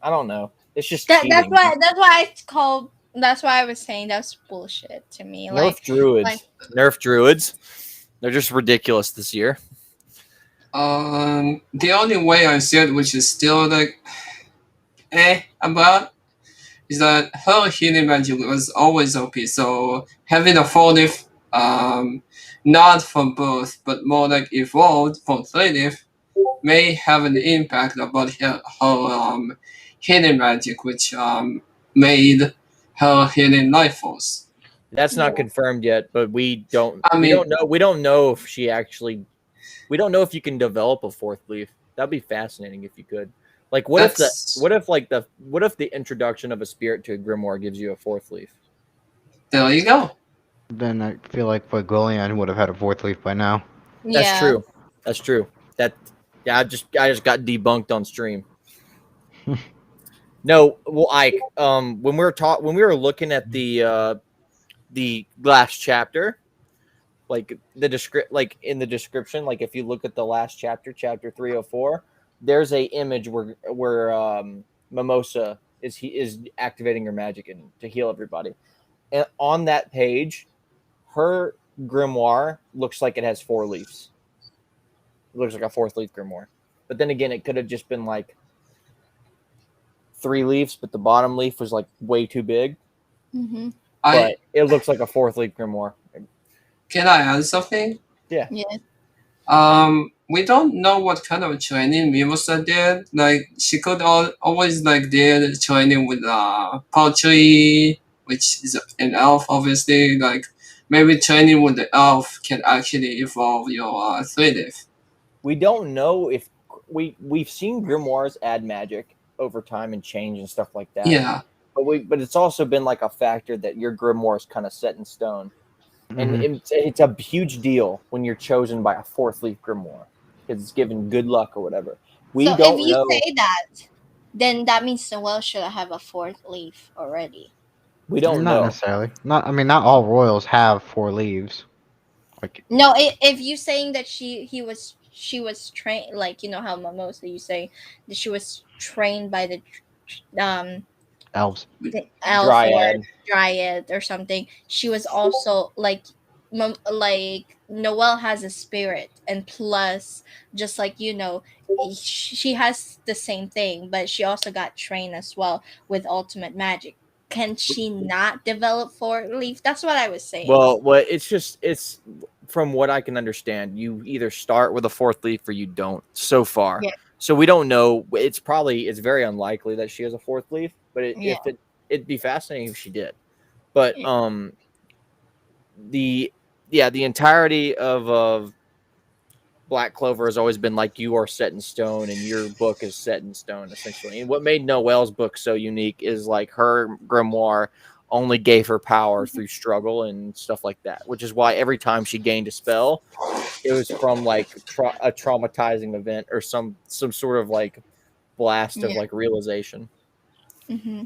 I don't know. It's just That's cheating. why it's called. That's why I was saying that's bullshit to me. Nerf druids. Nerf druids. They're just ridiculous this year. The only way I see it, which is still like about, is that her healing magic was always OP. So having a four leaf, not from birth, but more like evolved from three leaf, may have an impact about her healing magic, which made her healing life force. That's not confirmed yet, but we don't know. We don't know if she actually. We don't know if you can develop a fourth leaf. That'd be fascinating if you could. Like, what if the introduction of a spirit to a grimoire gives you a fourth leaf? There you go. Then I feel like Fuegoleon would have had a fourth leaf by now. That's true. That's true. I just got debunked on stream. No, well, Ike, when we were looking at the last chapter, like like in the description, like if you look at the last chapter 304, there's a image where Mimosa is activating her magic and to heal everybody. And on that page, her grimoire looks like it has 4 leaves. It looks like a fourth leaf grimoire. But then again, it could have just been like 3 leaves, but the bottom leaf was like way too big. Mm-hmm. But it looks like a fourth leaf grimoire. Can I add something? Yeah. We don't know what kind of training Mimosa did. Like, she could always like did training with poultry, which is an elf, obviously. Like, maybe training with the elf can actually evolve your three leaf. We don't know if we've seen grimoires add magic over time and change and stuff like that. Yeah. But it's also been like a factor that your grimoire is kind of set in stone. And Mhm. it's a huge deal when you're chosen by a fourth leaf grimoire because it's given good luck or whatever. We So don't if you know. say that, then that means Noelle should have a fourth leaf already. We don't Not know. necessarily. Not all royals have 4 leaves. Like, No, if you saying that she was trained, like, you know how Mimosa, you say that she was trained by the elves. the elf Dryad. or dryad or something. She was also like like Noelle has a spirit, and plus, just like she has the same thing, but she also got trained as well with ultimate magic. Can she not develop four leaf? That's what I was saying. Well, it's from what I can understand, you either start with a fourth leaf or you don't so far. Yeah. So we don't know. It's very unlikely that she has a fourth leaf, but Yeah. it'd be fascinating if she did. But the entirety of Black Clover has always been like, you are set in stone and your book is set in stone, essentially. And what made Noelle's book so unique is like her grimoire only gave her power through struggle and stuff like that, which is why every time she gained a spell, it was from like a traumatizing event or some sort of like blast of Yeah. like realization. Mm-hmm.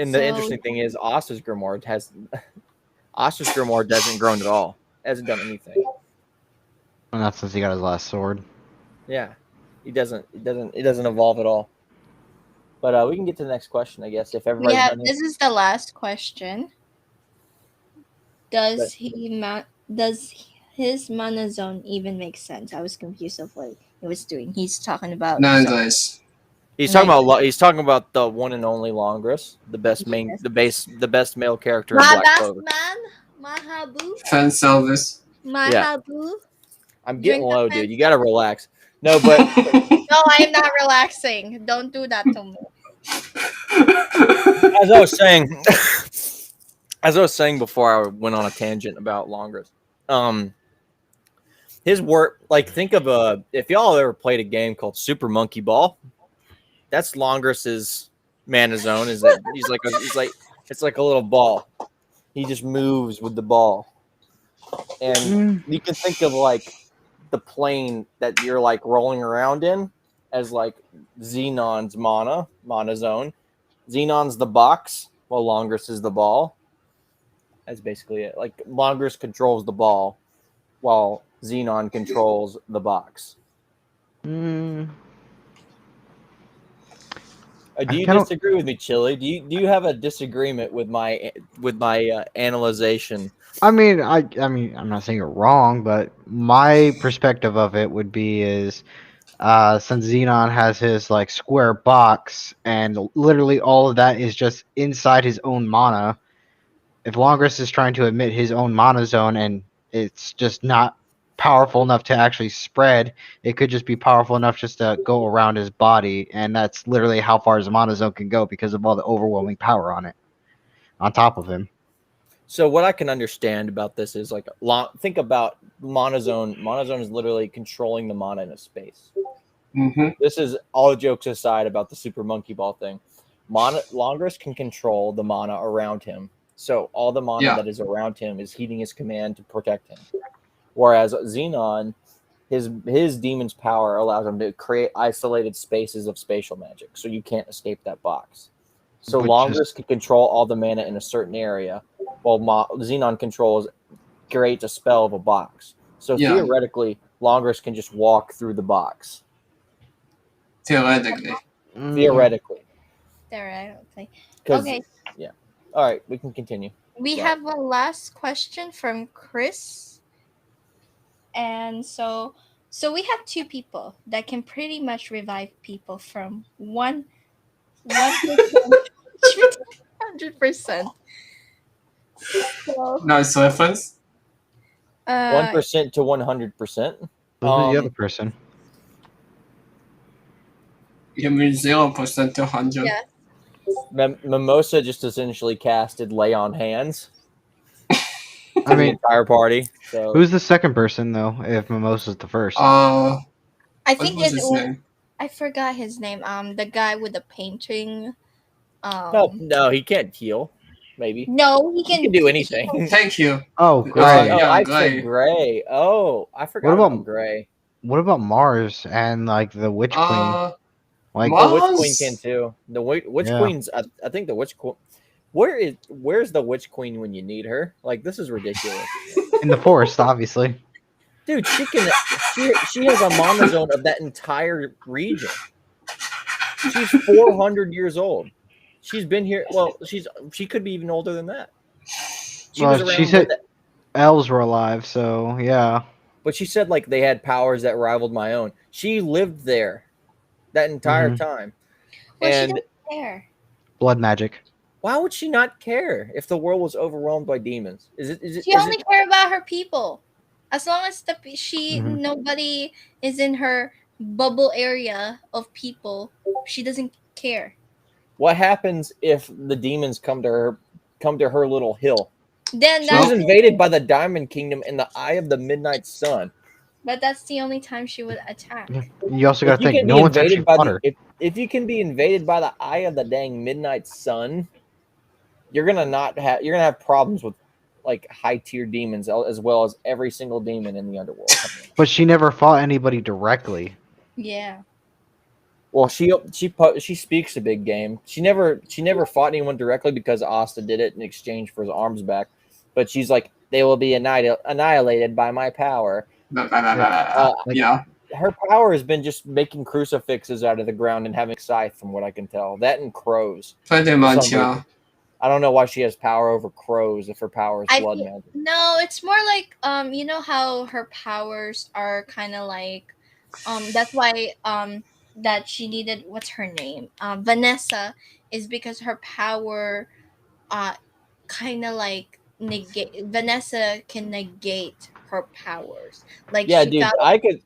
And the interesting thing is Asta's grimoire doesn't grown at all. Hasn't done anything. And that's since he got his last sword. Yeah, it doesn't evolve at all. But we can get to the next question, I guess. If everybody's done This is the last question. Does his mana zone even make sense? I was confused of what he was doing. He's talking about No zone. English. He's talking about the one and only Longress, the best male character in My Black best Clover. man, Mahabu, Fan service. Mahabu. I'm getting Drink low, the dude. You gotta relax. No, but No, I am not relaxing. Don't do that to me. as I was saying before I went on a tangent about Longress, his work, like, think of if y'all ever played a game called Super Monkey Ball, that's Longress's mana zone. Is that it's like a little ball. He just moves with the ball, and you can think of like the plane that you're like rolling around in as like Xenon's mana zone. Xenon's the box, while Longress is the ball. That's basically it. Like Longress controls the ball, while Xenon controls the box. Mm. Do you disagree with me, Chili? Do you have a disagreement with my analyzation? I mean, I'm not saying you're wrong, but my perspective of it would be is, since Xenon has his like square box, and literally all of that is just inside his own mana. If Longress is trying to emit his own mana zone, and it's just not powerful enough to actually spread, it could just be powerful enough just to go around his body, and that's literally how far his mana zone can go because of all the overwhelming power on it, on top of him. So what I can understand about this is like think about mana zone. Mana zone is literally controlling the mana in a space. Mm-hmm. This is all jokes aside about the Super Monkey Ball thing. Longress can control the mana around him. So all the mana that is around him is heeding his command to protect him. Whereas Xenon, his demon's power allows him to create isolated spaces of spatial magic, so you can't escape that box. So Longress can control all the mana in a certain area, while Xenon creates a spell of a box. So theoretically, Longress can just walk through the box. Theoretically. Okay. Yeah. All right, we can continue. We have a last question from Chris. And so we have two people that can pretty much revive people from 1% to 100%. So, Nice reference. 1% to 100%. Who's the other person? You mean 0% to 100? Yeah. Mimosa just essentially casted Lay on Hands. I mean, the entire party. So who's the second person though? If Mimosa's the first. I think what was his name? I forgot his name. The guy with the painting. No, he can't heal. Maybe. No, he can do anything. Thank you. Oh, Gray. I said Gray. Oh, I forgot about Gray. What about Mars and like the Witch Queen? Like the Witch Queen can too. The Witch Queen's. I think the Witch Queen. Where's the Witch Queen when you need her? Like, this is ridiculous. In the forest, obviously. Dude, she has a mana zone of that entire region. She's 400 years old. She's been here. Well, she could be even older than that. She said elves were alive, so yeah. But she said like they had powers that rivaled my own. She lived there that entire time. Well, and she doesn't care. Blood magic. Why would she not care if the world was overwhelmed by demons? She only care about her people. As long as nobody is in her bubble area of people, she doesn't care. What happens if the demons come to her little hill? Then she was invaded by the Diamond Kingdom in the eye of the midnight sun. But that's the only time she would attack. Yeah. You also If got to you think can no be one's actually invaded by fought the her. if you can be invaded by the eye of the dang midnight sun, you're gonna have problems with like high tier demons as well as every single demon in the underworld. But she never fought anybody directly. Yeah. Well, she speaks a big game. She never fought anyone directly because Asta did it in exchange for his arms back. But she's like, they will be annihilated by my power. Like, Yeah. Her power has been just making crucifixes out of the ground and having scythe, from what I can tell. That and crows. Pretty For much, some yeah. reason. I don't know why she has power over crows if her power is blood magic. No, it's more like you know how her powers are kind of like that's why that she needed, what's her name? Vanessa, is because her power uh kind of like negate, Vanessa can negate her powers. Like Yeah, she dude, got,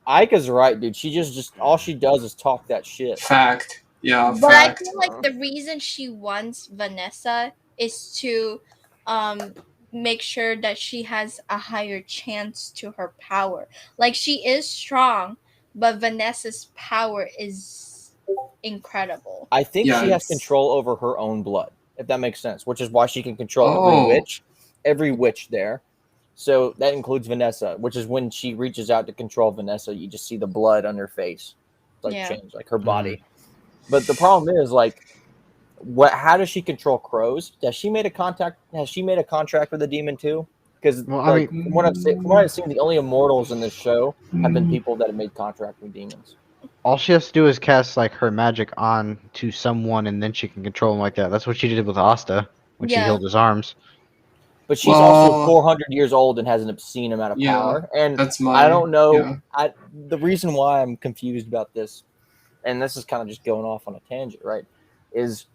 Ika's right, dude. She just all she does is talk that shit. Fact. Yeah, but I fact. feel like the reason she wants Vanessa is to um make sure that she has a higher chance to her power. Like she is strong, but Vanessa's power is incredible. I think Yeah, she has it's. control over her own blood, if that makes sense, which is why she can control Oh. every witch there. So that includes Vanessa, which is when she reaches out to control Vanessa, you just see the blood on her face, like Yeah. change, like her body. But the problem is, like, how does she control crows? Has she made a contract with a demon too? Because well, I like mean, from what I've seen, the only immortals in this show have been people that have made contract with demons. all she has to do is cast like her magic on to someone, and then she can control him like that. That's what she did with Asta when she Yeah. healed his arms. But she's also Well, 400 years old and has an obscene amount of yeah, power. And that's my. I don't know. Yeah. The reason why I'm confused about this, and this is kind of just going off on a tangent, right? Is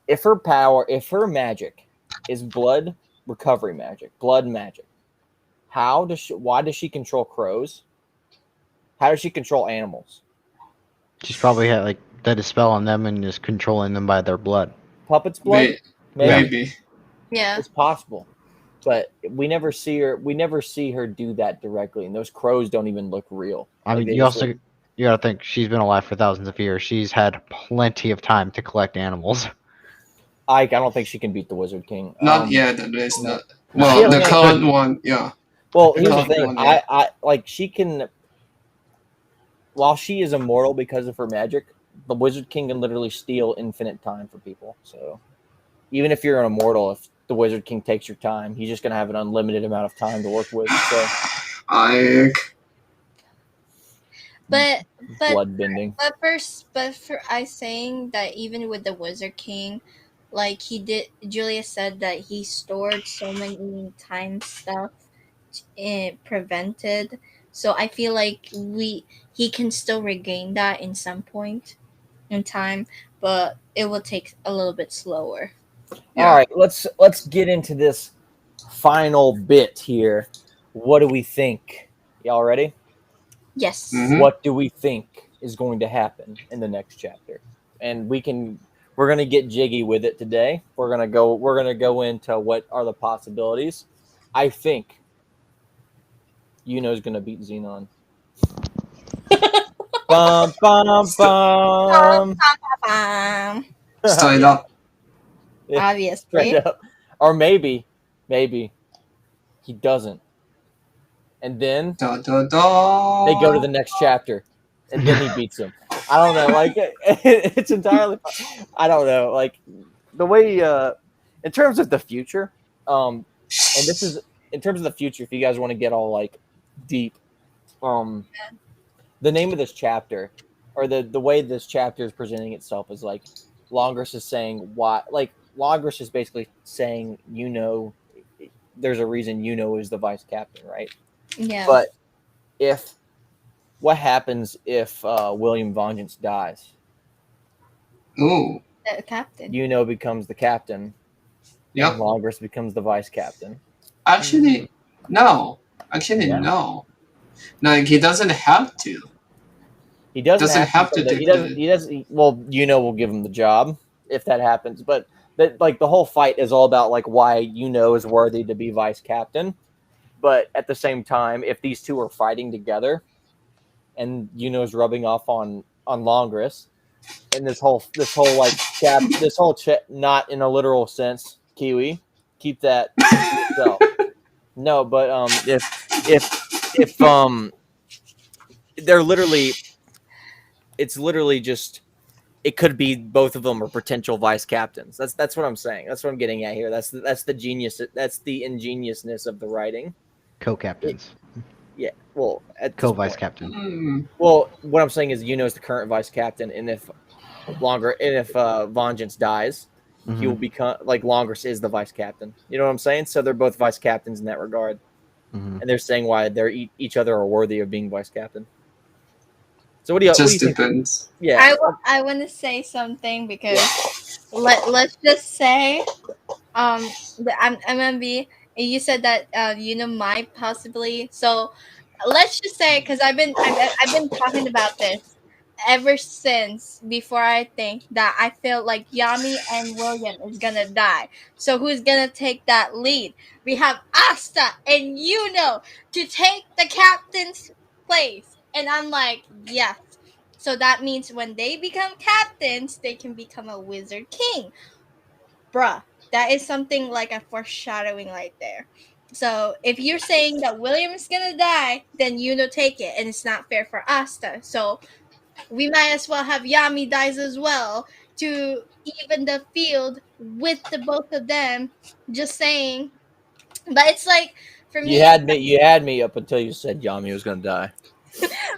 if her magic is blood recovery magic, blood magic, why does she control crows? How does she control animals? She's probably had like did a spell on them and is controlling them by their blood. Puppets' blood? Maybe. Yeah. It's possible. But we never see her do that directly, and those crows don't even look real. I Like, mean, they you just also look- you gotta think she's been alive for thousands of years. She's had plenty of time to collect animals. I don't think she can beat the Wizard King. Not yet, at least no. not. Well, Yeah, the yeah, current one, yeah. Well, The here's the current thing. one, yeah. I like she can. While she is immortal because of her magic, the Wizard King can literally steal infinite time for people. So even if you're an immortal, if the Wizard King takes your time, he's just gonna have an unlimited amount of time to work with. So But blood bending. but for I saying that even with the Wizard King, like Julia said that he stored so many time stuff prevented. So I feel like he can still regain that in some point in time, but it will take a little bit slower. All right, let's get into this final bit here. What do we think? Y'all ready? Yes. Mhm. What do we think is going to happen in the next chapter? And we're gonna get jiggy with it today. We're gonna go into what are the possibilities. I think Yuno's gonna beat Xenon. Bum bum bum. Straight up. Yeah, Obviously. straight up. Or maybe he doesn't. And then Da, da, da. they go to the next chapter, and then he beats him. I don't know. Like it's entirely. I don't know. Like the way in terms of the future, and this is in terms of the future. If you guys want to get all like deep, the name of this chapter, or the way this chapter is presenting itself is like Longris is saying why. Like Longris is basically saying, there's a reason is the vice captain, right? Yeah. But what happens if William Vengeance dies? Ooh. The captain. Becomes the captain. Yep. And Longris becomes the vice captain. Actually, no. Yeah. No. Like, he doesn't have to. He doesn't have to to. take He doesn't. Well, will give him the job if that happens. But like the whole fight is all about like why is worthy to be vice captain. But at the same time, if these two are fighting together, and Yuno's rubbing off on Longris, and this whole like not in a literal sense, Kiwi, keep that to yourself. No, but if they're literally, it's literally just, it could be both of them are potential vice captains. That's what I'm saying. That's what I'm getting at here. That's the genius. That's the ingeniousness of the writing. Co-captains. Yeah. Well, at this Co-vice point. captain. Mm, Well, what I'm saying is Yuno's the current vice captain, and if Vengeance dies, he will become like Longris is the vice captain. You know what I'm saying? So they're both vice captains in that regard, and they're saying why they're each other are worthy of being vice captain. So what do you just think? depends. Yeah, I want to say something because let's just say I'm gonna be. You said that might possibly. So let's just say because I've been talking about this ever since before I think that I feel like Yami and William is gonna die. So who's gonna take that lead? We have Asta and to take the captain's place, and I'm like, yes. So that means when they become captains, they can become a wizard king. Bruh, that is something like a foreshadowing right there. So if you're saying that William is gonna die, then take it, and it's not fair for Asta. So we might as well have Yami dies as well to even the field with the both of them. Just saying, but it's like for me, you had me up until you said Yami was gonna die.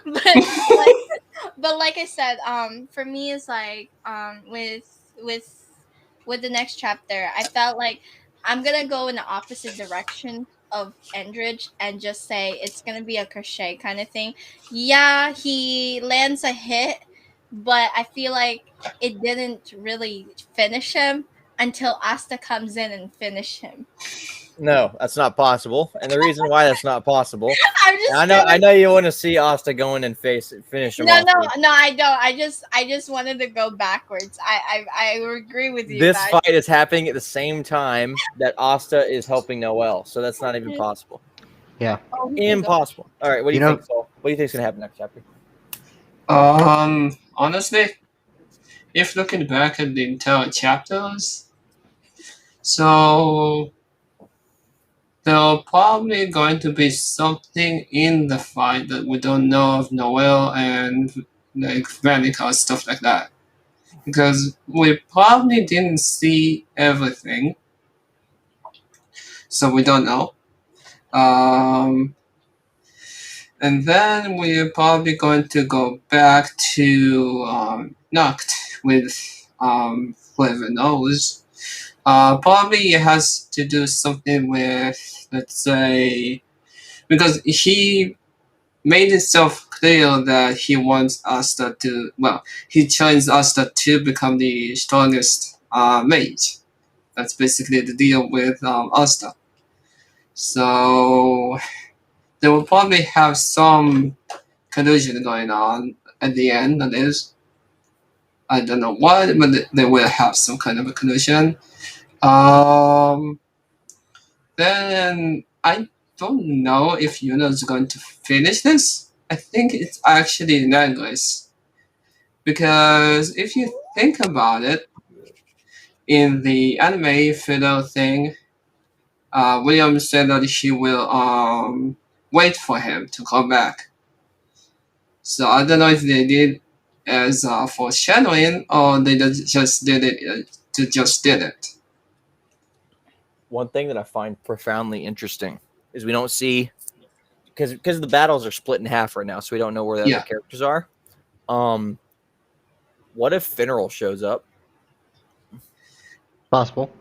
but but like I said, for me it's like with with the next chapter, I felt like I'm gonna go in the opposite direction of Andreach and just say it's gonna be a crochet kind of thing. Yeah, he lands a hit, but I feel like it didn't really finish him until Asta comes in and finish him. No, that's not possible. And the reason why that's not possible, I'm just I know you want to see Asta go in and finish him no, off. no, I don't. I just wanted to go backwards. I agree with you. This Guys. fight is happening at the same time that Asta is helping Noelle, so that's not even possible. Yeah. Oh, Impossible. All right, what do you You know- think, Saul? What do you think is gonna happen next chapter? Honestly, if looking back at the entire chapters, so there's probably going to be something in the fight that we don't know of Noelle and like Vanica, stuff like that. Because we probably didn't see everything, so we don't know. And then we're probably going to go back to Noct with Clover Nose. Probably it has to do something with, let's say, because he made himself clear that he wants Asta to, well, he challenged Asta to become the strongest mage. That's basically the deal with Asta. So they will probably have some collusion going on at the end, that is. I don't know what, but they will have some kind of a collusion. Then I don't know if Yuna is going to finish this. I think it's actually Nanglis. Because if you think about it, in the anime fiddle thing, William said that he will wait for him to come back. So I don't know if they did as foreshadowing or they just did it to just did it. One thing that I find profoundly interesting is we don't see, because the battles are split in half right now, so we don't know where the other characters are. What if Finral shows up? Possible.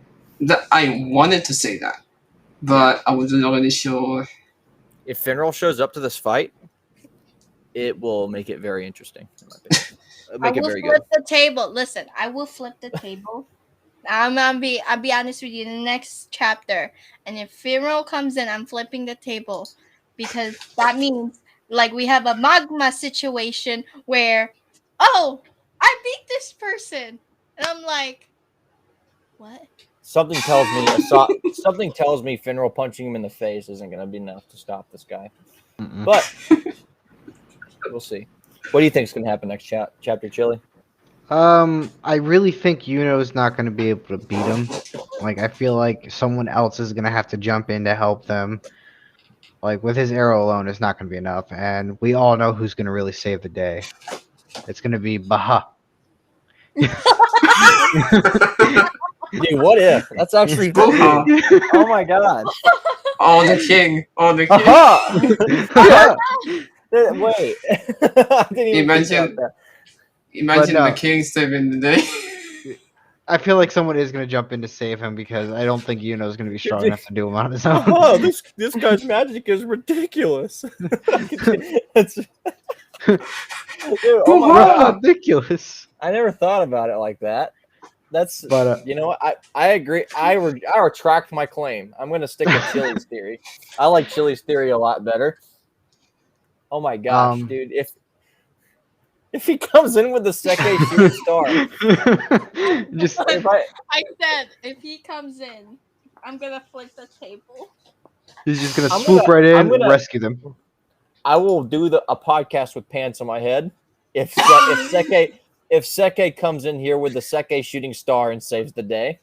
I wanted to say that, but I wasn't really sure. If Finral shows up to this fight, it will make it very interesting. In my opinion. It'll make I it will very flip good. the table. Listen, I will flip the table. I'll be honest with you. In the next chapter, and if Firo comes in, I'm flipping the table because that means like we have a magma situation where, oh, I beat this person, and I'm like, what? Something tells me Finral punching him in the face isn't going to be enough to stop this guy. Mm-mm. But We'll see. What do you think is going to happen next chapter, Chili? I really think Yuno's not going to be able to beat him. Like, I feel like someone else is going to have to jump in to help them. Like, with his arrow alone, it's not going to be enough. And we all know who's going to really save the day. It's going to be Baha. Dude, what if? That's actually. Booha. Oh my god. Oh, the king. Oh, the king. Aha! Wait. I didn't even think Imagine- about that. Imagine But no. the king saving the day. I feel like someone is going to jump in to save him because I don't think Yuno's going to be strong enough to do him on his own. Oh, this guy's magic is ridiculous. It's, dude, oh my god. Ridiculous. I never thought about it like that. That's But you know what? I agree. I retract my claim. I'm going to stick with Chili's theory. I like Chili's theory a lot better. Oh my gosh, dude! If he comes in with the Seke shooting star, just if I said if he comes in, I'm gonna flip the table. he's just gonna I'm swoop gonna- right in I'm and gonna- rescue them. I will do a podcast with pants on my head if Seke comes in here with the Seke shooting star and saves the day.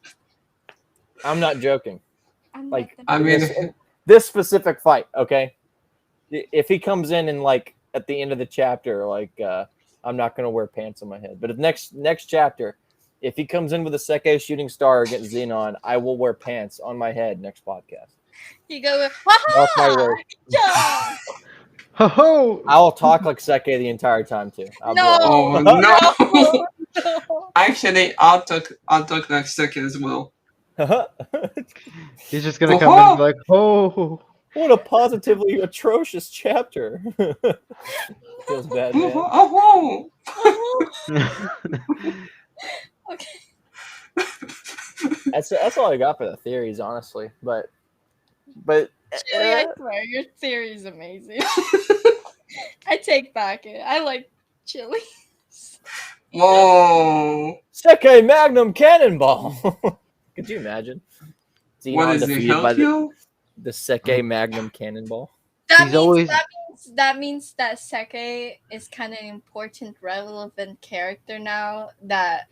I'm not joking. I'm Like, not I the- mean, This specific fight, okay? If he comes in and like at the end of the chapter, like I'm not gonna wear pants on my head. But if next chapter, if he comes in with a Seke shooting star against Xenon, I will wear pants on my head next podcast. you go. Mark my word. Yeah. Ho ho! I will talk like Seke the entire time too. I'll be No. oh no. No. Actually, I'll talk next second as well. like, He's just gonna come in and be like, oh. what a positively atrocious chapter. Feels bad, man. Oh, Okay. That's all I got for the theories, honestly. But Chili, I swear, your theory is amazing. I take back it. I like chili. whoa. Seke Magnum Cannonball. Could you imagine? Xenon What is it? defeated Help by you? the Seke Magnum Cannonball. That means, He's that means that Seke is kind of an important, relevant character now. That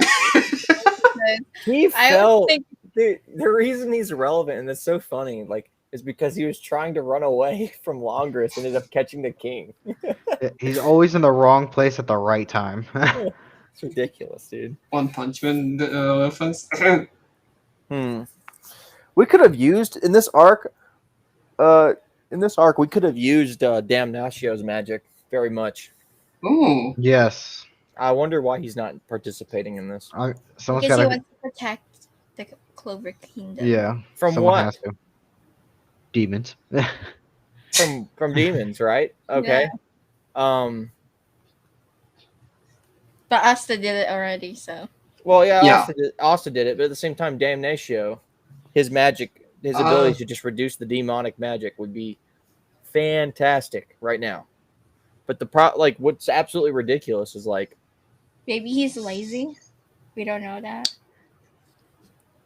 He I felt don't think the reason he's relevant, and it's so funny, like, is because he was trying to run away from Longress and ended up catching the king. He's always in the wrong place at the right time. It's ridiculous, dude. One Punch Man reference. We could have used in this arc. We could have used Damnatio's magic very much. Ooh. Yes. I wonder why he's not participating in this. Someone's because he gotta. wants to protect the Clover Kingdom. Yeah. From someone what? has to. Demons. From demons, right? Okay. But Asta did it already, so. Well, yeah, Yeah. Asta did it, but at the same time, Damnatio, his magic, his ability to just reduce the demonic magic would be fantastic right now. But what's absolutely ridiculous is like, Maybe he's lazy. We don't know that.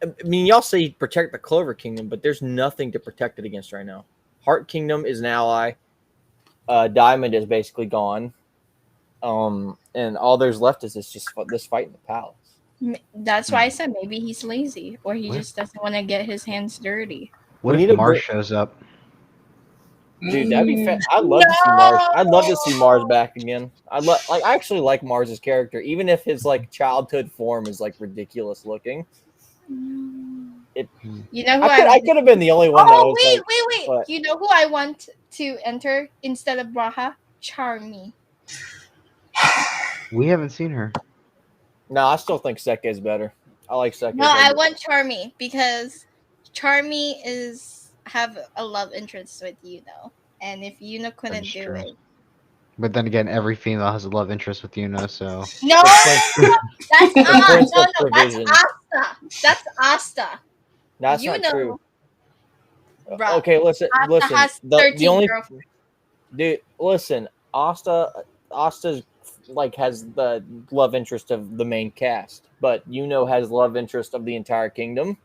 I mean, y'all say protect the Clover Kingdom, but there's nothing to protect it against right now. Heart Kingdom is an ally. Diamond is basically gone. And all there's left is this fight in the palace. That's why I said maybe he's lazy, or he What? just doesn't want to get his hands dirty. What We if need a Mars bit- shows up? Dude, that'd be I'd love to see Mars. I'd love to see Mars back again. I actually like Mars's character, even if his like childhood form is like ridiculous looking. You know who I could have been the only one that Oh was wait, like, wait! what? You know who I want to enter instead of Braha? Charmy. We haven't seen her. no, I still think Seke is better. I like Seke. No, I want Charmy because Charmy have a love interest with you though, and if Yuno couldn't That's do true. it, But then again, every female has a love interest with Yuno, so. no, that's Prince of that's Provision. Asta. That's Asta. That's You not know, true. Bruh. Okay, listen. Asta has 13 The only girlfriends. dude, listen. Asta's like has the love interest of the main cast, but Yuno has love interest of the entire kingdom.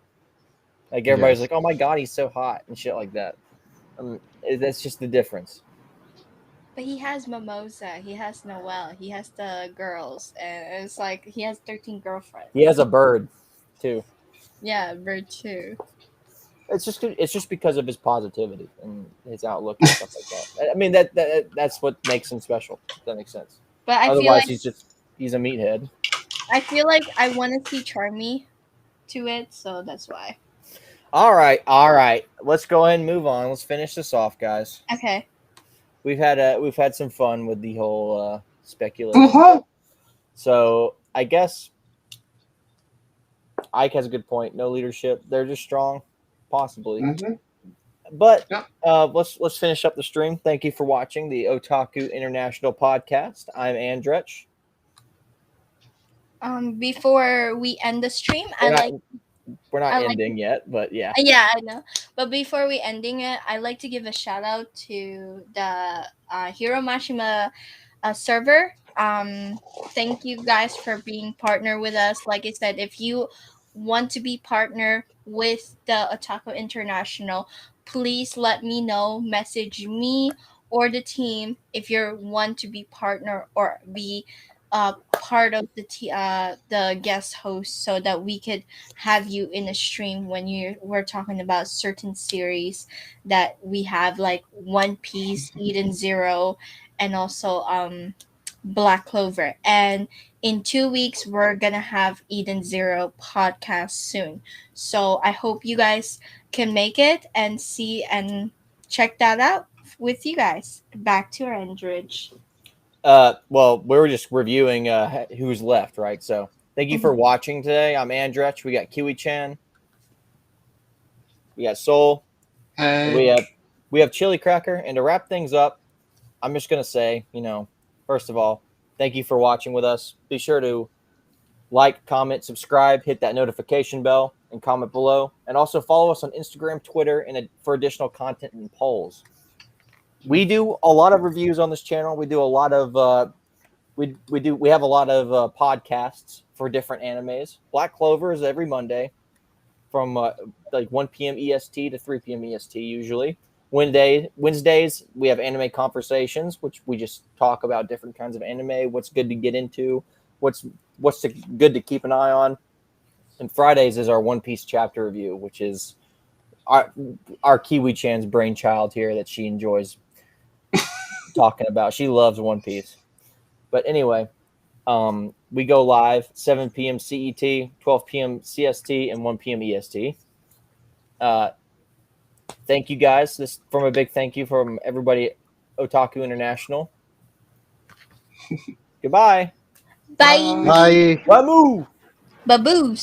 Like everybody's Yes. like, "Oh my god, he's so hot" and shit like that. That's just the difference. But he has Mimosa, he has Noelle, he has the girls, and it's like he has 13 girlfriends. He has a bird too. Yeah, Bird too. It's just because of his positivity and his outlook and stuff like that. I mean that's what makes him special. If that makes sense. But Otherwise, he's a meathead. I feel like I want to see Charmy to it, so that's why. All right. Let's go ahead and move on. Let's finish this off, guys. Okay. We've had some fun with the whole speculation. Uh-huh. So I guess Ike has a good point. No leadership. They're just strong, possibly. Mhm. But Yeah. let's finish up the stream. Thank you for watching the Otaku International Podcast. I'm Andreach. Before we end the stream, We're not I like ending yet, but yeah. yeah, I know. But before we ending it, I'd like to give a shout out to the Hiro Mashima server. Thank you guys for being partner with us. Like I said, if you want to be partner with the Otaku International, please let me know. Message me or the team if you want to be partner or be part of the guest host, so that we could have you in a stream when we're talking about certain series that we have, like One Piece, Eden Zero, and also Black Clover. And in 2 weeks, we're gonna have Eden Zero podcast soon. So I hope you guys can make it and see and check that out with you guys. Back to Andreach. Well, we were just reviewing who's left, right? So thank you for Mhm. watching today. I'm Andreach. We got Kiwi-Chan. We got Soul. And Hey. we have Chillycracker. And to wrap things up, I'm just gonna say, first of all, thank you for watching with us. Be sure to like, comment, subscribe, hit that notification bell, and comment below. And also follow us on Instagram, Twitter, and for additional content and polls. We do a lot of reviews on this channel. We do a lot of we have a lot of podcasts for different animes. Black Clover is every Monday from like 1 p.m. EST to 3 p.m. EST usually. Wednesdays we have anime conversations, which we just talk about different kinds of anime, what's good to get into, what's good to keep an eye on. And Fridays is our One Piece chapter review, which is our Kiwi-Chan's brainchild here that she enjoys talking about. She loves One Piece. But anyway, we go live 7 p.m. CET, 12 p.m. CST, and 1 p.m. EST. Thank you guys. This from a big thank you from everybody at Otaku International. Goodbye. Bye. Bye. Wamu! Baboos.